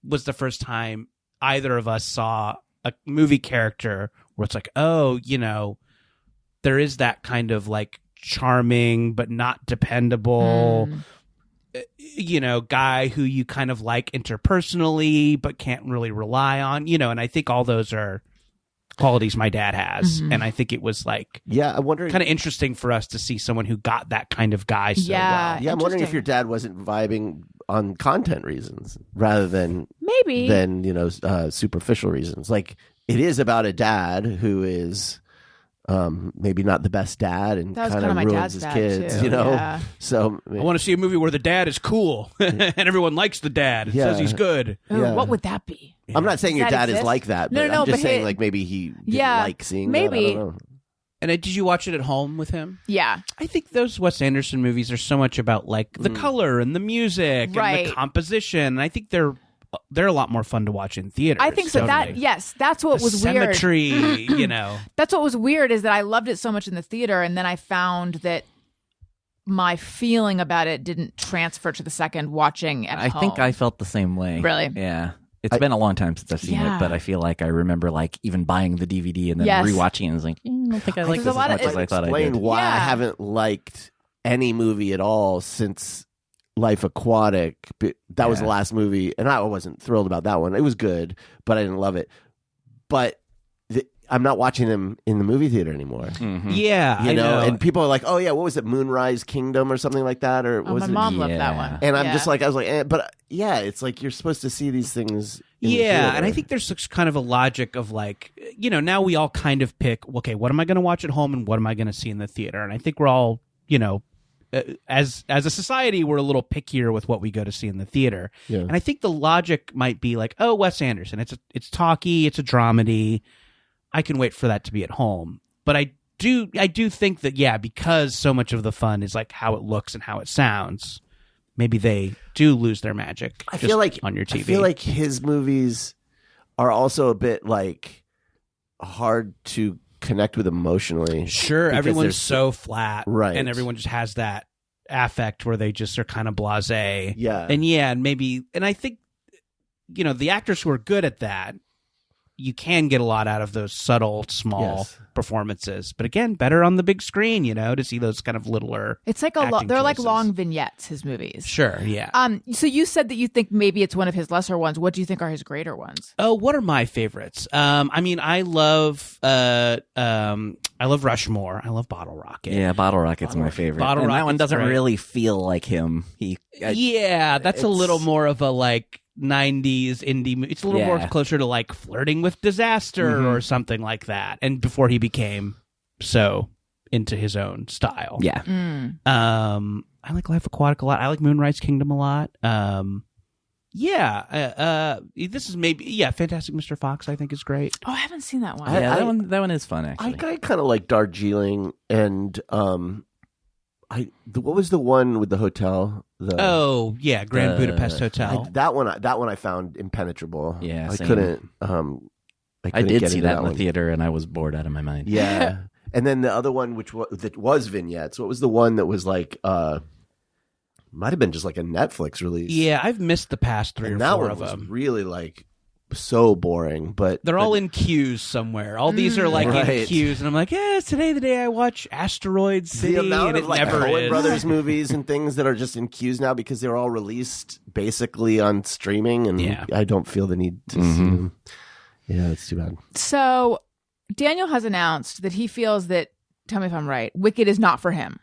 was the first time either of us saw a movie character where it's like, oh, there is that kind of like charming but not dependable guy who you kind of like interpersonally but can't really rely on, and I think all those are qualities my dad has. And I think it was like I'm wondering. kind of interesting for us to see someone who got that kind of guy so well. Yeah, I'm wondering if interesting. your dad wasn't vibing on content reasons rather than Maybe. superficial reasons. Like it is about a dad who is maybe not the best dad and That was kind kinda of my ruins dad's his dad, kids. too. You know, Yeah. so I want to see a movie where the dad is cool and everyone likes the dad. Yeah. Says he's good. Ooh, Yeah. what would that be? I'm not saying Does your that dad is exist? like that, No, but no, I'm just but saying hey- like maybe he didn't Yeah, like seeing maybe. that. I don't know. And did you watch it at home with him? Yeah. I think those Wes Anderson movies are so much about like the color and the music and Right. the composition. And I think they're a lot more fun to watch in theaters. I think so. don't they? That's what The was weird. symmetry, That's what was weird is that I loved it so much in the theater, and then I found that my feeling about it didn't transfer to the second watching at I home. think I felt the same way. Really? Yeah. It's been a long time since I've seen Yeah. it, but I feel like I remember like even buying the DVD and then Yes. rewatching it and was like, I don't think I like There's this a as lot of- much as I thought I Explain did. why I Yeah. haven't liked any movie at all since Life Aquatic. That was the Yeah. last movie, and I wasn't thrilled about that one. It was good, but I didn't love it. But I'm not watching them in the movie theater anymore. Mhm. Yeah, You I know, know. and people are like, "Oh yeah, what was it, Moonrise Kingdom or something like that?" Or Oh, was my it? mom loved that Yeah. one. And I'm Yeah. just like, I was like, but yeah, it's like you're supposed to see these things. In the Yeah, theater. and I think there's such kind of a logic of like, now we all kind of pick, okay, what am I going to watch at home and what am I going to see in the theater? And I think we're all, as a society, we're a little pickier with what we go to see in the theater. Yeah. And I think the logic might be like, oh, Wes Anderson, it's talky, it's a dramedy. I can wait for that to be at home. But I do think that, because so much of the fun is like how it looks and how it sounds, maybe they do lose their magic. I feel like on your TV. I feel like his movies are also a bit like hard to connect with emotionally. Sure, because everyone's they're so flat, right, and everyone just has that affect where they just are kind of blasé. Yeah, and maybe, and I think the actors who are good at that, you can get a lot out of those subtle, small performances. But again, better on the big screen, to see those kind of littler. It's like they're like long vignettes, his movies. Sure, yeah. So you said that you think maybe it's one of his lesser ones. What do you think are his greater ones? Oh, what are my favorites? I love Rushmore. I love Bottle Rocket. Yeah, Bottle Rocket's my favorite. Bottle and that Rocket's one doesn't great. really feel like him. That's a little more of a like 90s indie. It's a little more closer to like Flirting with Disaster or something like that. And before he became so into his own style. Yeah. I like Life Aquatic a lot. I like Moonrise Kingdom a lot. This is maybe Fantastic Mr. Fox I think is great. Oh, I haven't seen that one. Yeah, that one is fun actually. I kind of like Darjeeling and what was the one with the hotel? Grand Budapest Hotel. That one I found impenetrable. Yeah, I same. couldn't. I did get see into that in the one. theater, and I was bored out of my mind. Yeah, and then the other one, that was vignettes. What was the one that was like? Might have been just like a Netflix release. Yeah, I've missed the past three and or that four one of was them. really like so boring. But They're all in queues somewhere. All these are like in Right. queues, and I'm like, is today the day I watch Asteroid City? the amount and of it like never Coen is. Brothers movies and things that are just in queues now because they're all released basically on streaming, and I don't feel the need to see them. Yeah, it's too bad. So Daniel has announced that he feels that, tell me if I'm right, Wicked is not for him.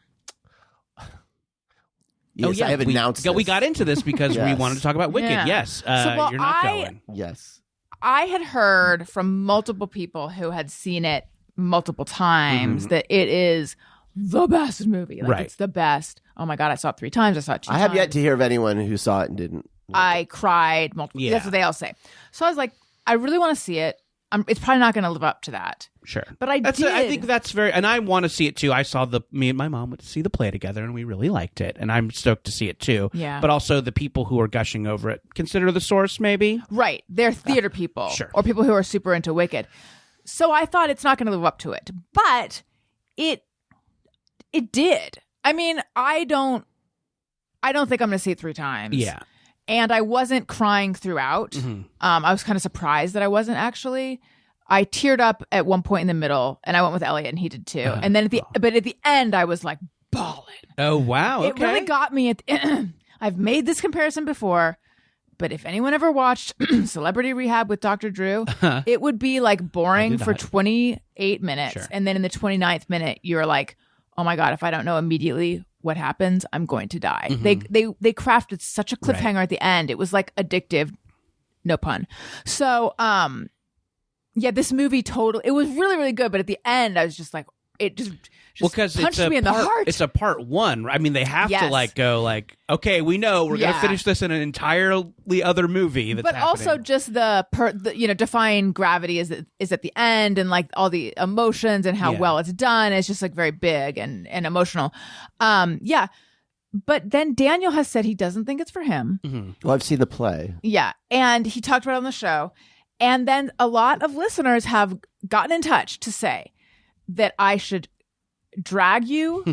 Yes, I have announced we this. got into this because we Yes. wanted to talk about Wicked. Yeah. Yes, well, you're not going. Yes. I had heard from multiple people who had seen it multiple times that it is the best movie. Like, Right. it's the best. Oh my God, I saw it 3 times. I saw it 2 I times. have yet to hear of anyone who saw it and didn't. I cried multiple. Yeah. That's what they all say. So I was like, I really want to see it. It's probably not going to live up to that. Sure, But I did. I think that's very, and I want to see it too. I saw me and my mom went to see the play together, and we really liked it, and I'm stoked to see it too. Yeah. But also the people who are gushing over it consider the source, maybe. Right. They're theater people. Sure. Or people who are super into Wicked. So I thought it's not going to live up to it. But it did. I mean, I don't think I'm going to see it 3 times. Yeah. And I wasn't crying throughout. I was kind of surprised that I wasn't actually. I teared up at one point in the middle, and I went with Elliot, and he did too. And then at the end, I was like bawling. Oh wow! It really got me. I've made this comparison before, but if anyone ever watched Celebrity Rehab with Dr. Drew, it would be like boring for 28 minutes, Sure. and then in the 29th minute, you're like, "Oh my God! If I don't know immediately what happens, I'm going to die." They crafted such a cliffhanger at the end. It was like addictive, no pun. So, this movie it was really, really good. But at the end, I was just like, it just punched me in the heart. It's a part 1. I mean, they have to go okay, we know we're going to finish this in an entirely other movie. That's happening. Also just the defying gravity is at the end, and like all the emotions and how well it's done. It's just like very big and emotional. But then Daniel has said he doesn't think it's for him. Well, I've seen the play. Yeah. And he talked about it on the show. And then a lot of listeners have gotten in touch to say that I should drag you,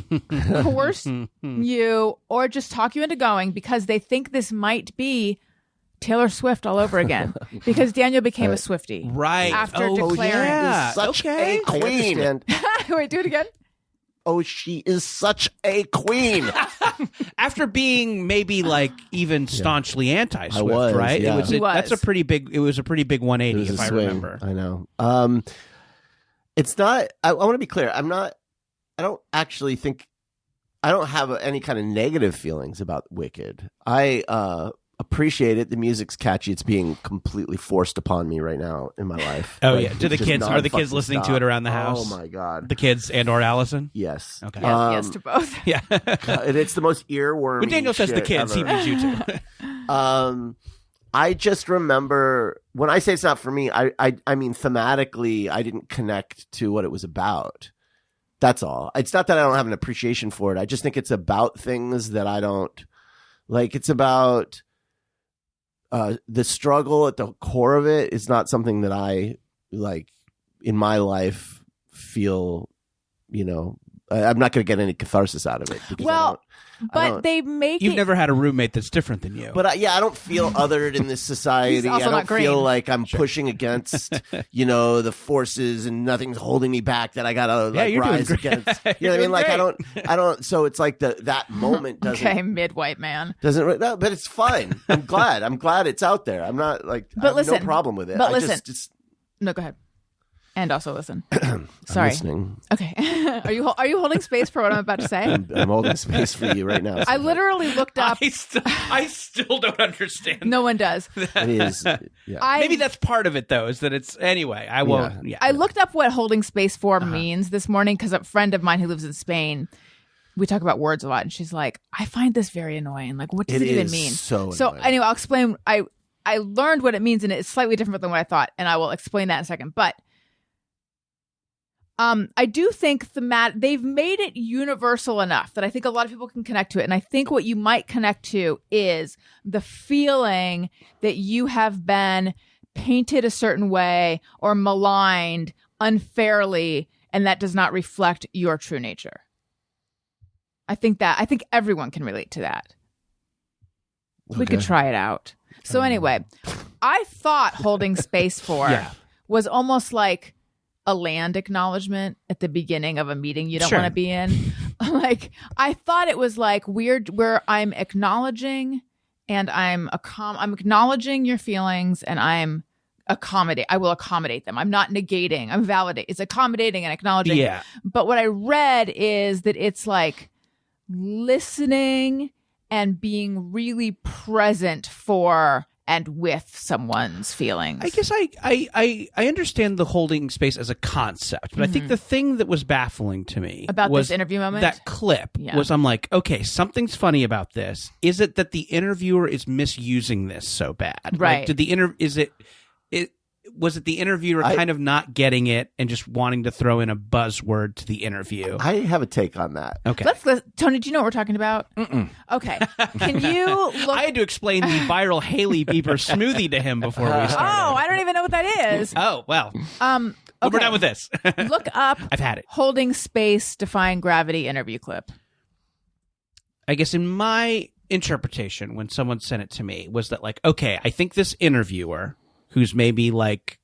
coerce you, or just talk you into going because they think this might be Taylor Swift all over again. Because Daniel became a Swiftie. Right. After declaring. yeah. Such Okay. a queen. Wait, do it again. Oh, she is such a queen. After being maybe like even staunchly anti-Swift, I was, right? yeah. He was. That's a pretty big. It was a pretty big 180, It was if a I swing. remember. I know. It's not. I want to be clear. I'm not. I don't actually think. I don't have any kind of negative feelings about Wicked. A appreciate it. The music's catchy. It's being completely forced upon me right now in my life. Oh Like, yeah. Do the just kids are the kids non-fucking listening to stop. it around the house? Oh my god. The kids and or Allison? Yes. Okay. Yes to both. Yeah. And it's the most earwormy. When Daniel says the shit kids, ever. he means you too. I just remember when I say it's not for me, I mean thematically, I didn't connect to what it was about. That's all. It's not that I don't have an appreciation for it. I just think it's about things that I don't like. It's about the struggle at the core of it is not something that I like in my life feel, I'm not going to get any catharsis out of it. Because Well, I don't- they make You've it. never had a roommate that's different than you. But I don't feel othered in this society. He's also I don't not green. feel like I'm pushing against, the forces and nothing's holding me back that I gotta you're doing rise great. against. You know You're what I mean? Like doing I don't. So it's like that moment doesn't Okay, mid-white man. no, but it's fine. I'm glad it's out there. I'm not like But I have listen, no problem with it. but I listen. just No, go ahead. And also listen. I'm Sorry. listening. Okay. Are you holding space for what I'm about to say? I'm holding space for you right now. I literally looked up. I still don't understand. No one does. It is. Yeah. Maybe that's part of it, though, is that it's anyway. I won't. Yeah. I looked up what holding space for means this morning because a friend of mine who lives in Spain, we talk about words a lot, and she's like, I find this very annoying. Like, what does it even is mean? so annoying. Anyway, I'll explain. I learned what it means, and it's slightly different than what I thought, and I will explain that in a second. But I do think they've made it universal enough that I think a lot of people can connect to it. And I think what you might connect to is the feeling that you have been painted a certain way or maligned unfairly, and that does not reflect your true nature. I think everyone can relate to that. We could try it out. So anyway, I thought holding space for was almost like a land acknowledgement at the beginning of a meeting you don't want to be in. Like, I thought it was like weird where I'm acknowledging and I'm acknowledging your feelings and I will accommodate them. I'm not negating. I'm validating. It's accommodating and acknowledging. Yeah. But what I read is that it's like listening and being really present for and with someone's feelings. I guess I understand the holding space as a concept, but I think the thing that was baffling to me About was this interview moment? that clip was I'm like, okay, something's funny about this. Is it that the interviewer is misusing this so bad? Right. Like, was it the interviewer kind of not getting it and just wanting to throw in a buzzword to the interview? I have a take on that. Okay. Tony, do you know what we're talking about? Okay. Can you look? I had to explain the viral Hailey Bieber smoothie to him before we started. Oh, I don't even know what that is. Oh, well. Okay. We're done with this. Look up I've had it. holding space, defying gravity interview clip. I guess in my interpretation, when someone sent it to me, was that like, okay, I think this interviewer, who's maybe like,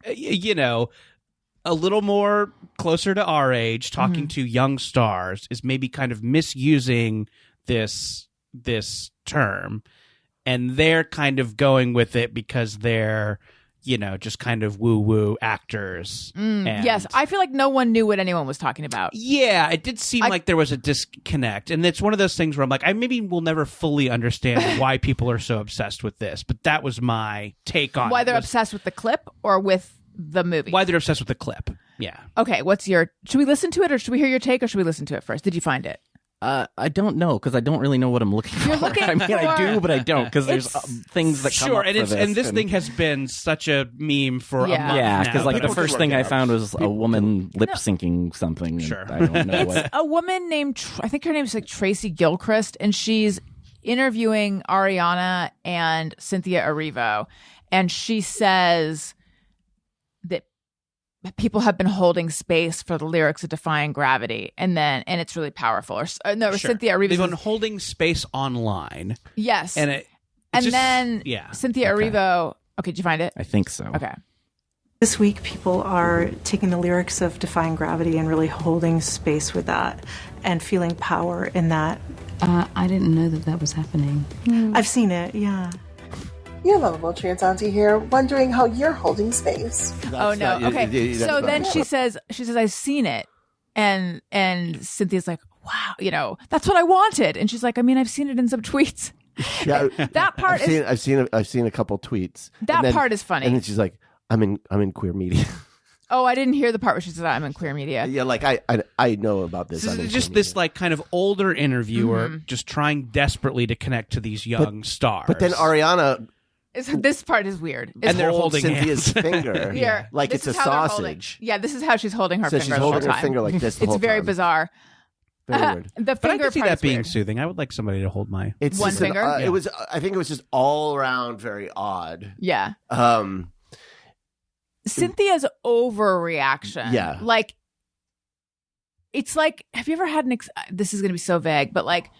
a little more closer to our age, talking to young stars, is maybe kind of misusing this term, and they're kind of going with it because they're just kind of woo-woo actors. And Yes, I feel like no one knew what anyone was talking about. yeah, it did seem like there was a disconnect. And it's one of those things where I'm like, I maybe will never fully understand why people are so obsessed with this. But that was my take on Why it, they're was obsessed with the clip or with the movie? why they're obsessed with the clip. Yeah. Okay, should we listen to it or should we hear your take or should we listen to it first? Did you find it? I don't know because I don't really know what I'm looking for. You're looking I mean, I for- do, but I don't because there's things that come Sure, up and for it's this, and this thing has been such a meme for Yeah. a month yeah, now. because like the People first can thing work I it out. found was a woman lip syncing something. and Sure. I don't know It's what. a woman named, I think her name is like Tracy Gilchrist, and she's interviewing Ariana and Cynthia Erivo, and she says that people have been holding space for the lyrics of Defying Gravity, and it's really powerful. Or Sure. Cynthia Erivo They've says, been holding space online, yes, and then Cynthia Erivo. Okay, did you find it? I think so. Okay. This week, people are taking the lyrics of Defying Gravity and really holding space with that and feeling power in that. I didn't know that was happening. I've seen it, yeah. Your lovable trans auntie here, wondering how you're holding space. Oh no. Okay. So then she says, I've seen it, and Cynthia's like, wow, that's what I wanted, and she's like, I mean, I've seen it in some tweets. Yeah, That part I've seen a couple tweets. That part is funny. And then she's like, I'm in queer media. Oh, I didn't hear the part where she said I'm in queer media. Yeah, like I know about this. This is just this like kind of older interviewer just trying desperately to connect to these young stars. But then Ariana This part is weird. and they're holds holding Cynthia's hands. finger. Here, like this it's a is how they're holding. sausage. Yeah, this is how she's holding her So finger she's the whole holding her time. finger like this the It's whole very time. bizarre. Very weird. The But I finger could see part that is being weird. soothing. I would like somebody to hold my. It's One just finger? It was. I think it was just all around very odd. Yeah. Cynthia's overreaction. Yeah. Like, it's like, have you ever had this is going to be so vague, but like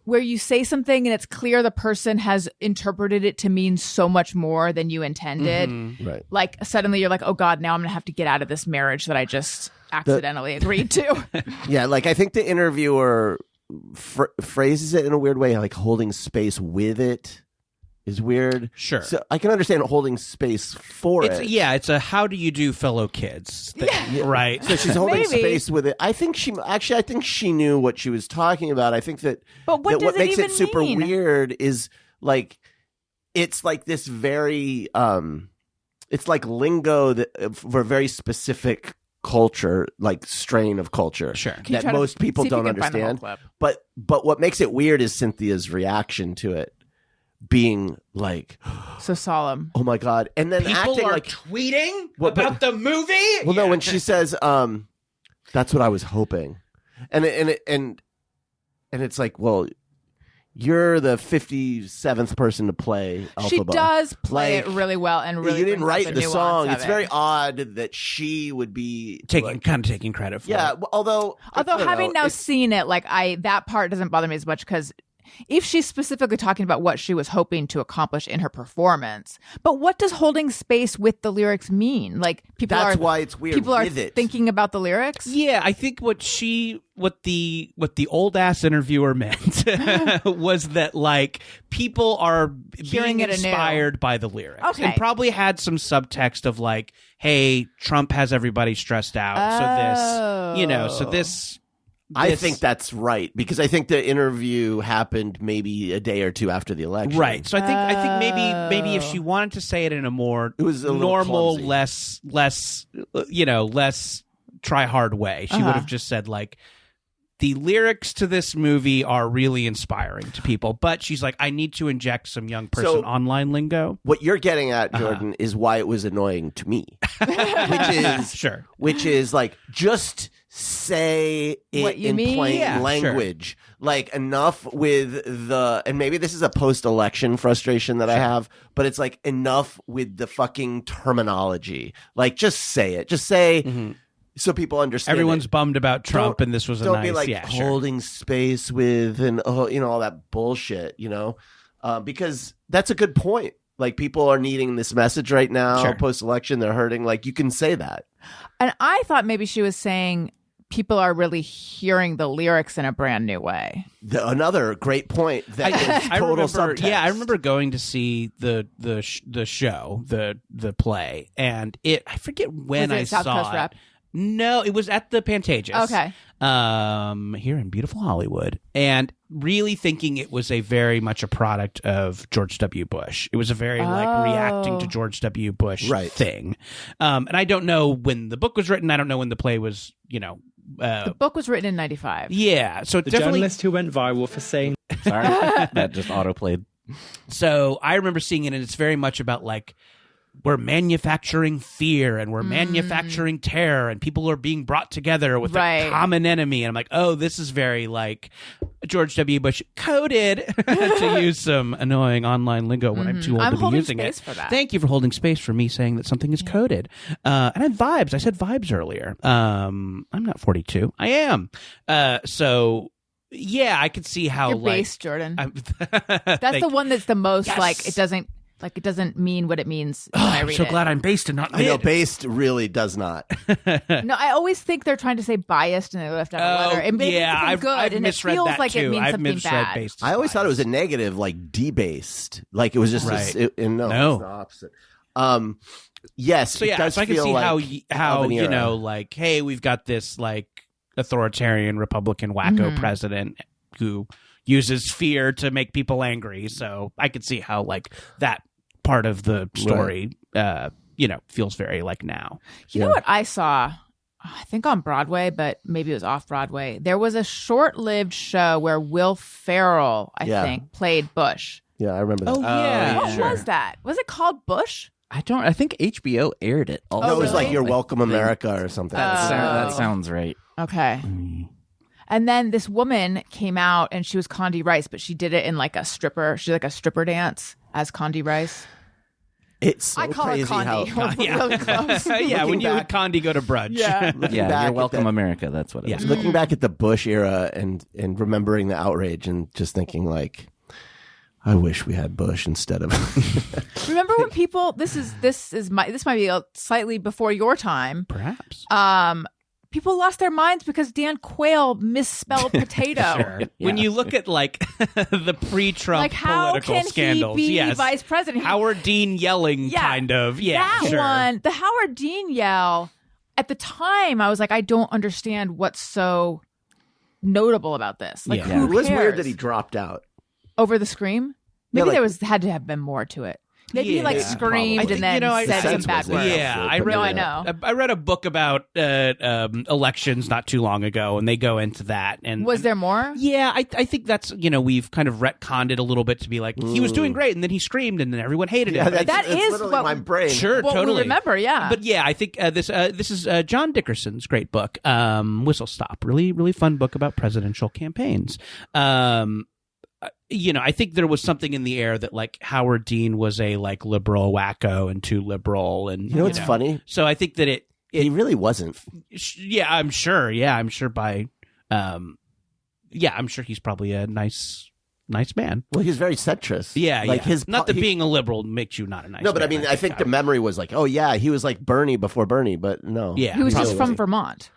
where you say something and it's clear the person has interpreted it to mean so much more than you intended. Right. Like suddenly you're like, oh God, now I'm going to have to get out of this marriage that I just accidentally agreed to. Yeah, like I think the interviewer phrases it in a weird way, like holding space with it is weird. Sure. So I can understand holding space for It's, it. yeah, it's a how do you do fellow kids thing, right? So she's holding Maybe. space with it. I think she knew what she was talking about. I think that But what that does what it makes even it super mean? weird is like it's like this very it's like lingo that for a very specific culture, like strain of culture Sure. Can you that try to most people see if you don't can find the whole understand. clip? But what makes it weird is Cynthia's reaction to it being like, So solemn. oh my God. And then People acting are like tweeting Well, but- about the movie. well, no, when she says, that's what I was hoping. And it's like, well, you're the 57th person to play Alphaba. She does play Like, it really well and really you didn't brings out write the nuance song. of It's it. very odd that she would be like, kind of taking credit for yeah. it. Although I don't having know, now it's- seen it, like that part doesn't bother me as much because if she's specifically talking about what she was hoping to accomplish in her performance, but what does holding space with the lyrics mean? Like that's why it's weird. people are with it. thinking about the lyrics. Yeah, I think what the old ass interviewer meant was that like people are Hearing being it anew. inspired by the lyrics, Okay. and probably had some subtext of like, hey, Trump has everybody stressed out, so this. I think that's right because I think the interview happened maybe a day or two after the election. Right. So I think maybe if she wanted to say it in a more It was a little normal, clumsy. less try hard way, she would have just said like, the lyrics to this movie are really inspiring to people, but she's like, I need to inject some young person online lingo. What you're getting at, Jordan, is why it was annoying to me, which is like just say it What you in mean? plain Yeah, language, like enough with and maybe this is a post-election frustration that I have, but it's like enough with the fucking terminology. Like, just say it. Just say. So people understand. Everyone's it. bummed about Trump, and this was a Don't nice, be like holding space with and all that bullshit, because that's a good point. Like, people are needing this message right now. Post election, they're hurting. Like, you can say that. And I thought maybe she was saying people are really hearing the lyrics in a brand new way. Another great point. That is total subtext. Yeah, I remember going to see the show, the play, and I forget when Was it I South saw Coast it. Rep? No, it was at the Pantages. Okay. Here in beautiful Hollywood, and really thinking it was a very much a product of George W. Bush. It was a very like reacting to George W. Bush thing. And I don't know when the book was written. I don't know when the play was, The book was written in 95. Yeah. So The definitely journalist who went viral for saying... Sorry, that just autoplayed. So I remember seeing it, and it's very much about like, we're manufacturing fear and we're manufacturing terror, and people are being brought together with a common enemy. And I'm like, oh, this is very like George W. Bush coded, to use some annoying online lingo when I'm too old I'm to be holding using it. space for that. Thank you for holding space for me saying that something is coded. And I had vibes. I said vibes earlier. I'm not 42. I am. So yeah, I could see how You're like based, Jordan. That's That's the one that's the most Yes. like it doesn't mean what it means when I I'm read so it. glad I'm based and not I know mid. based really does not. No, I always think they're trying to say biased and they left out a letter. It makes it I've good, and it misread feels that like too. it means I've something misread bad. based. I always thought it was a negative, like debased. Like it was just Right. no, No. it's the opposite. Yes, So it yeah, does so I can feel see like how of an era. like, hey, we've got this like authoritarian Republican wacko president who, uses fear to make people angry. So I could see how like that part of the story, feels very like now. You know what I saw? I think on Broadway, but maybe it was off Broadway. There was a short-lived show where Will Ferrell, I think, played Bush. Yeah, I remember that. Oh, yeah. What was that? Was it called Bush? I think HBO aired it. No, it was like You're Welcome America or something. That sounds right. Okay. And then this woman came out and she was Condi Rice, but she did it in like a stripper. She did like a stripper dance as Condi Rice. It's so I call crazy her Condi. We're really close. When you and Condi go to brunch. Yeah. You're welcome, America. That's what it is. Looking back at the Bush era and remembering the outrage and just thinking like, I wish we had Bush instead of. Remember when people? This might be slightly before your time, perhaps. People lost their minds because Dan Quayle misspelled potato. Sure. When you look at like the pre-Trump political scandals, he be vice president? Howard Dean yelling, kind of. Yeah, that one, the Howard Dean yell. At the time, I was like, I don't understand what's so notable about this. Like, who It was cares? weird that he dropped out over the scream. Maybe there had to have been more to it. Maybe he like screamed and then said some bad words. Yeah, I read a book about elections not too long ago, and they go into that. And was there more? Yeah, I think that's we've kind of retconned it a little bit to be like he was doing great, and then he screamed, and then everyone hated him. That is what my brain. Sure, what totally. we remember. Yeah, but yeah, I think this is John Dickerson's great book, Whistle Stop. Really, really fun book about presidential campaigns. I think there was something in the air that like Howard Dean was a like liberal wacko and too liberal, and what's funny? So I think that he really wasn't. Yeah, I'm sure. Yeah, I'm sure I'm sure he's probably a nice man. Well, he's very centrist. Yeah, like not that being a liberal makes you not a nice. No, but man, I think the memory was like, oh yeah, he was like Bernie before Bernie, but no, yeah, he was just from Vermont.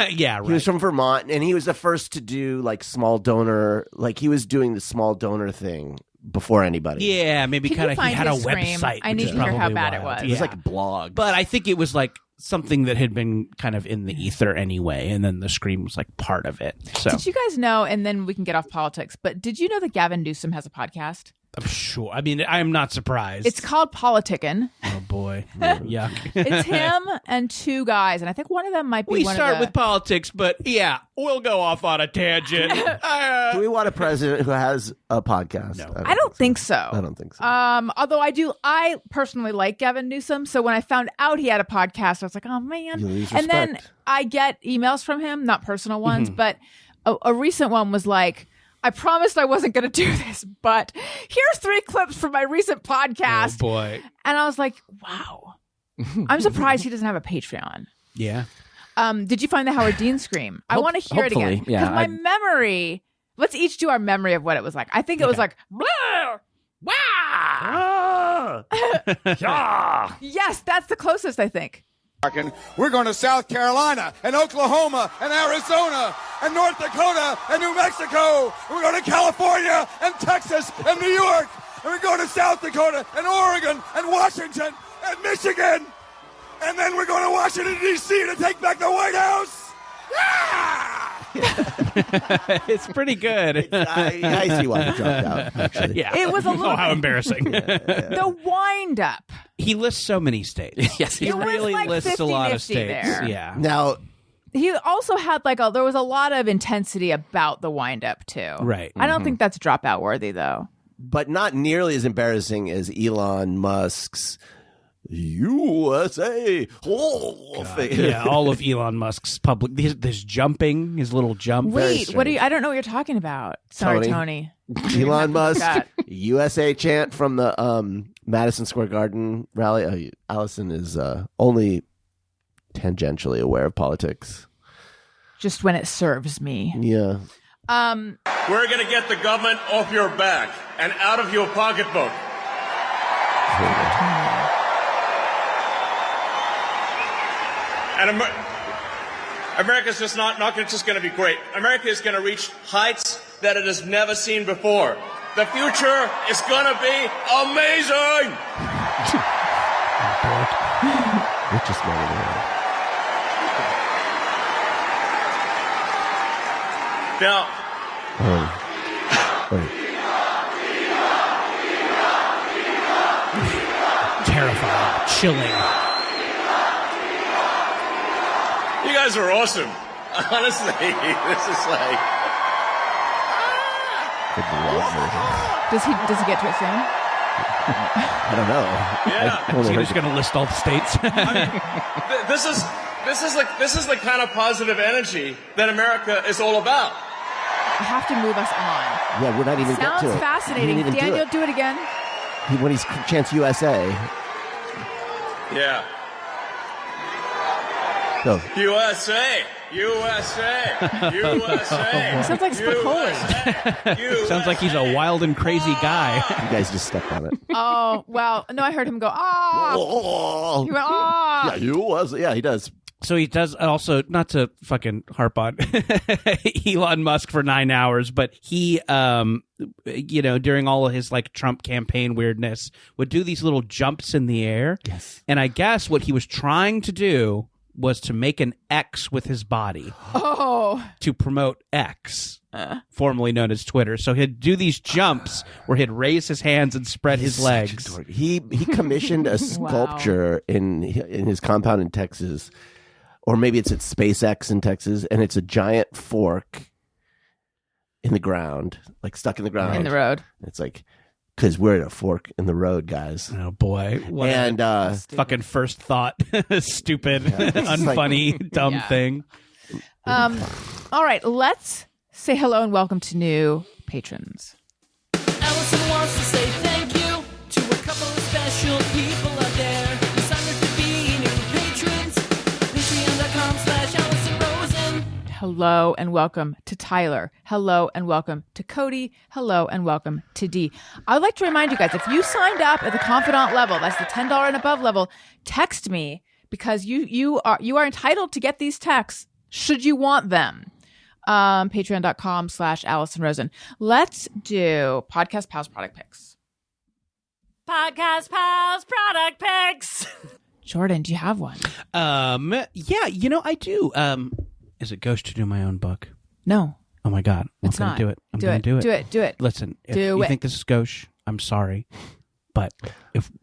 Yeah, right. He was from Vermont, and he was the first to do like small donor. Like he was doing the small donor thing before anybody. Yeah, maybe kind of. He had a website. I need to hear how bad it was. It was like a blog, but I think it was like something that had been kind of in the ether anyway, and then the scream was like part of it. So did you guys know? And then we can get off politics. But did you know that Gavin Newsom has a podcast? I'm sure. I mean, I'm not surprised. It's called Politickin'. Oh boy, yuck! It's him and two guys, and I think one of them might be. We start with politics, but yeah, we'll go off on a tangent. Do we want a president who has a podcast? No. I don't think so. I don't think so. Although I personally like Gavin Newsom, so when I found out he had a podcast, I was like, oh man. And then I get emails from him, not personal ones, but a recent one was like, I promised I wasn't going to do this, but here's 3 clips from my recent podcast. Oh, boy. And I was like, wow. I'm surprised he doesn't have a Patreon. Yeah. Did you find the Howard Dean scream? I want to hear it again. Because my memory, let's each do our memory of what it was like. I think it was like, blah, wah. Yes, that's the closest, I think. We're going to South Carolina and Oklahoma and Arizona and North Dakota and New Mexico. And we're going to California and Texas and New York. And we're going to South Dakota and Oregon and Washington and Michigan. And then we're going to Washington, D.C. to take back the White House. It's pretty good. I see why he dropped out, actually. Yeah. It was a little... Oh, how embarrassing. The wind-up. He lists so many states. Yes, he really like lists a lot of states. There. Yeah. Now, he also had there was a lot of intensity about the wind-up, too. Right. I don't think that's dropout worthy, though. But not nearly as embarrassing as Elon Musk's USA. Yeah, all of Elon Musk's public. This jumping, his little jump. Wait, what are you? I don't know what you're talking about. Sorry, Tony. Elon Musk USA chant from the Madison Square Garden rally. Allison is only tangentially aware of politics. Just when it serves me. Yeah. We're going to get the government off your back and out of your pocketbook. And America's just not just going to be great. America is going to reach heights that it has never seen before. The future is going to be amazing. Richest man in the world. Now, Terrifying, chilling. You guys are awesome. Honestly, this is like... Does he get to it soon? I don't know. Yeah. So you're just going to list all the states. This is the kind of positive energy that America is all about. You have to move us on. Yeah, we're not even Sounds get to it. fascinating. We didn't even Daniel, do it again. When he's chants USA. Yeah. Go. USA! USA! USA! Sounds like Spicoli. Sounds like he's a wild and crazy guy. You guys just stepped on it. Oh, well, no, I heard him go, Oh. He went, ah. Yeah, he does. So he does also, not to fucking harp on Elon Musk for 9 hours, but he, during all of his like Trump campaign weirdness, would do these little jumps in the air. Yes. And I guess what he was trying to do was to make an X with his body to promote X, formerly known as Twitter. So he'd do these jumps where he'd raise his hands and spread his legs. He commissioned a sculpture in his compound in Texas, or maybe it's at SpaceX in Texas, and it's a giant fork in the ground, like stuck in the ground. In the road. It's like, because we're at a fork in the road, guys. Oh, boy. What and fucking first thought. Stupid, unfunny, dumb thing. All right, let's say hello and welcome to new patrons. Allison wants to say thank you to a couple of special people out there who signed up to be new patrons. Patreon.com/Allison Rosen. Hello and welcome to Tyler. Hello and welcome to Cody. Hello and welcome to Dee. I would like to remind you guys, if you signed up at the confidant level, that's the $10 and above level, text me because you are entitled to get these texts should you want them. Patreon.com/Allison Rosen. Let's do Podcast Pals product picks. Podcast Pals product picks. Jordan, do you have one? Yeah, I do. Is it ghost to do my own book? No. Oh my God. I'm going to do it. I'm going to do it. Do it. Listen, if you think this is gauche, I'm sorry. But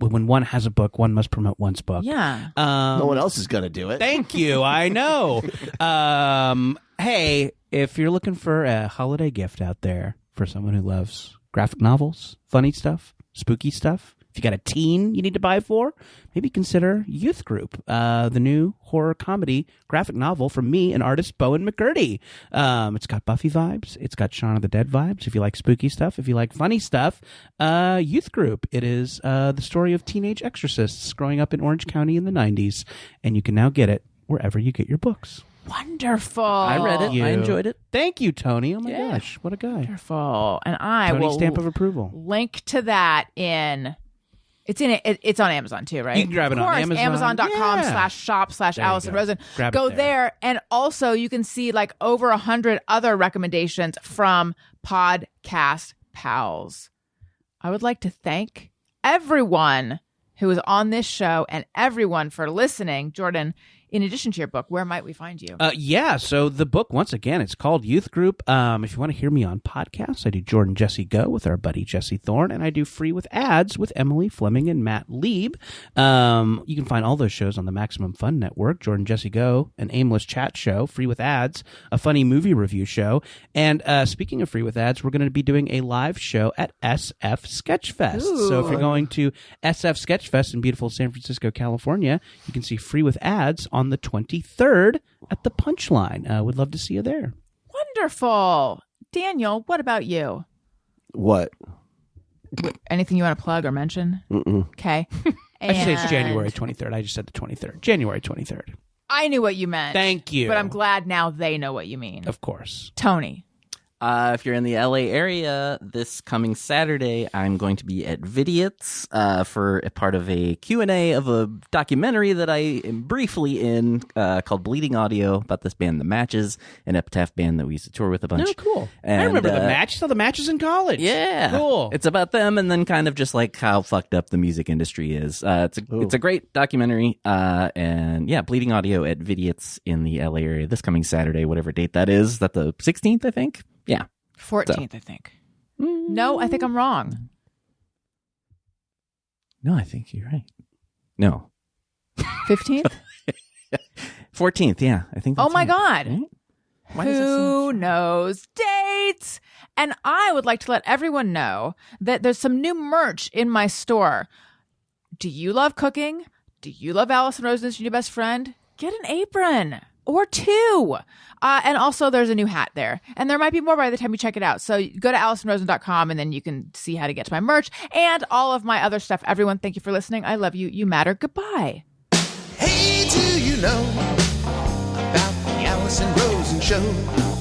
when one has a book, one must promote one's book. Yeah. No one else is going to do it. Thank you. I know. Hey, if you're looking for a holiday gift out there for someone who loves graphic novels, funny stuff, spooky stuff, if you got a teen you need to buy for, maybe consider Youth Group, the new horror comedy graphic novel from me and artist Bowen McCurdy. It's got Buffy vibes. It's got Shaun of the Dead vibes. If you like spooky stuff, if you like funny stuff, Youth Group. It is the story of teenage exorcists growing up in Orange County in the 90s, and you can now get it wherever you get your books. Wonderful. I read it. I enjoyed it. Thank you, Tony. Oh my gosh, what a guy. Wonderful. And I Tony will stamp of approval. Link to that in... It's on Amazon too, right? You can grab it on Amazon. Amazon.com/shop/Allison Rosen. Go there. And also you can see like over 100 other recommendations from Podcast Pals. I would like to thank everyone who is on this show and everyone for listening. Jordan, in addition to your book, where might we find you? So the book, once again, it's called Youth Group. If you want to hear me on podcasts, I do Jordan Jesse Go with our buddy Jesse Thorne, and I do Free with Ads with Emily Fleming and Matt Lieb. You can find all those shows on the Maximum Fun Network. Jordan Jesse Go, an aimless chat show, Free with Ads, a funny movie review show. And speaking of Free with Ads, we're going to be doing a live show at SF Sketchfest. Ooh. So if you're going to SF Sketchfest in beautiful San Francisco, California, you can see Free with Ads on the 23rd at the Punchline. Would love to see you there. Wonderful. Daniel, what about you? What? Anything you want to plug or mention? Mm-mm. Okay. I should say it's January 23rd. I just said the 23rd. January 23rd. I knew what you meant. Thank you. But I'm glad now they know what you mean. Of course. Tony. If you're in the LA area this coming Saturday, I'm going to be at Vidiot's for a part of a Q&A of a documentary that I am briefly in called Bleeding Audio about this band, The Matches, an Epitaph band that we used to tour with a bunch. Oh, cool. And, I remember The Match. Saw The Matches in college. Yeah. Cool. It's about them and then kind of just like how fucked up the music industry is. It's a great documentary. And yeah, Bleeding Audio at Vidiot's in the LA area this coming Saturday, whatever date that is. That the 16th, I think? Yeah. 14th, I think. No, I think I'm wrong. No, I think you're right. No. 15th? 14th, yeah. I think that's Oh my right. God. Right? Why does that Who knows dates? And I would like to let everyone know that there's some new merch in my store. Do you love cooking? Do you love Allison Rosen's Your Best Friend? Get an apron or two. And also there's a new hat there. And there might be more by the time you check it out. So go to AllisonRosen.com and then you can see how to get to my merch and all of my other stuff. Everyone, thank you for listening. I love you. You matter. Goodbye. Hey, do you know about the Allison Rosen Show?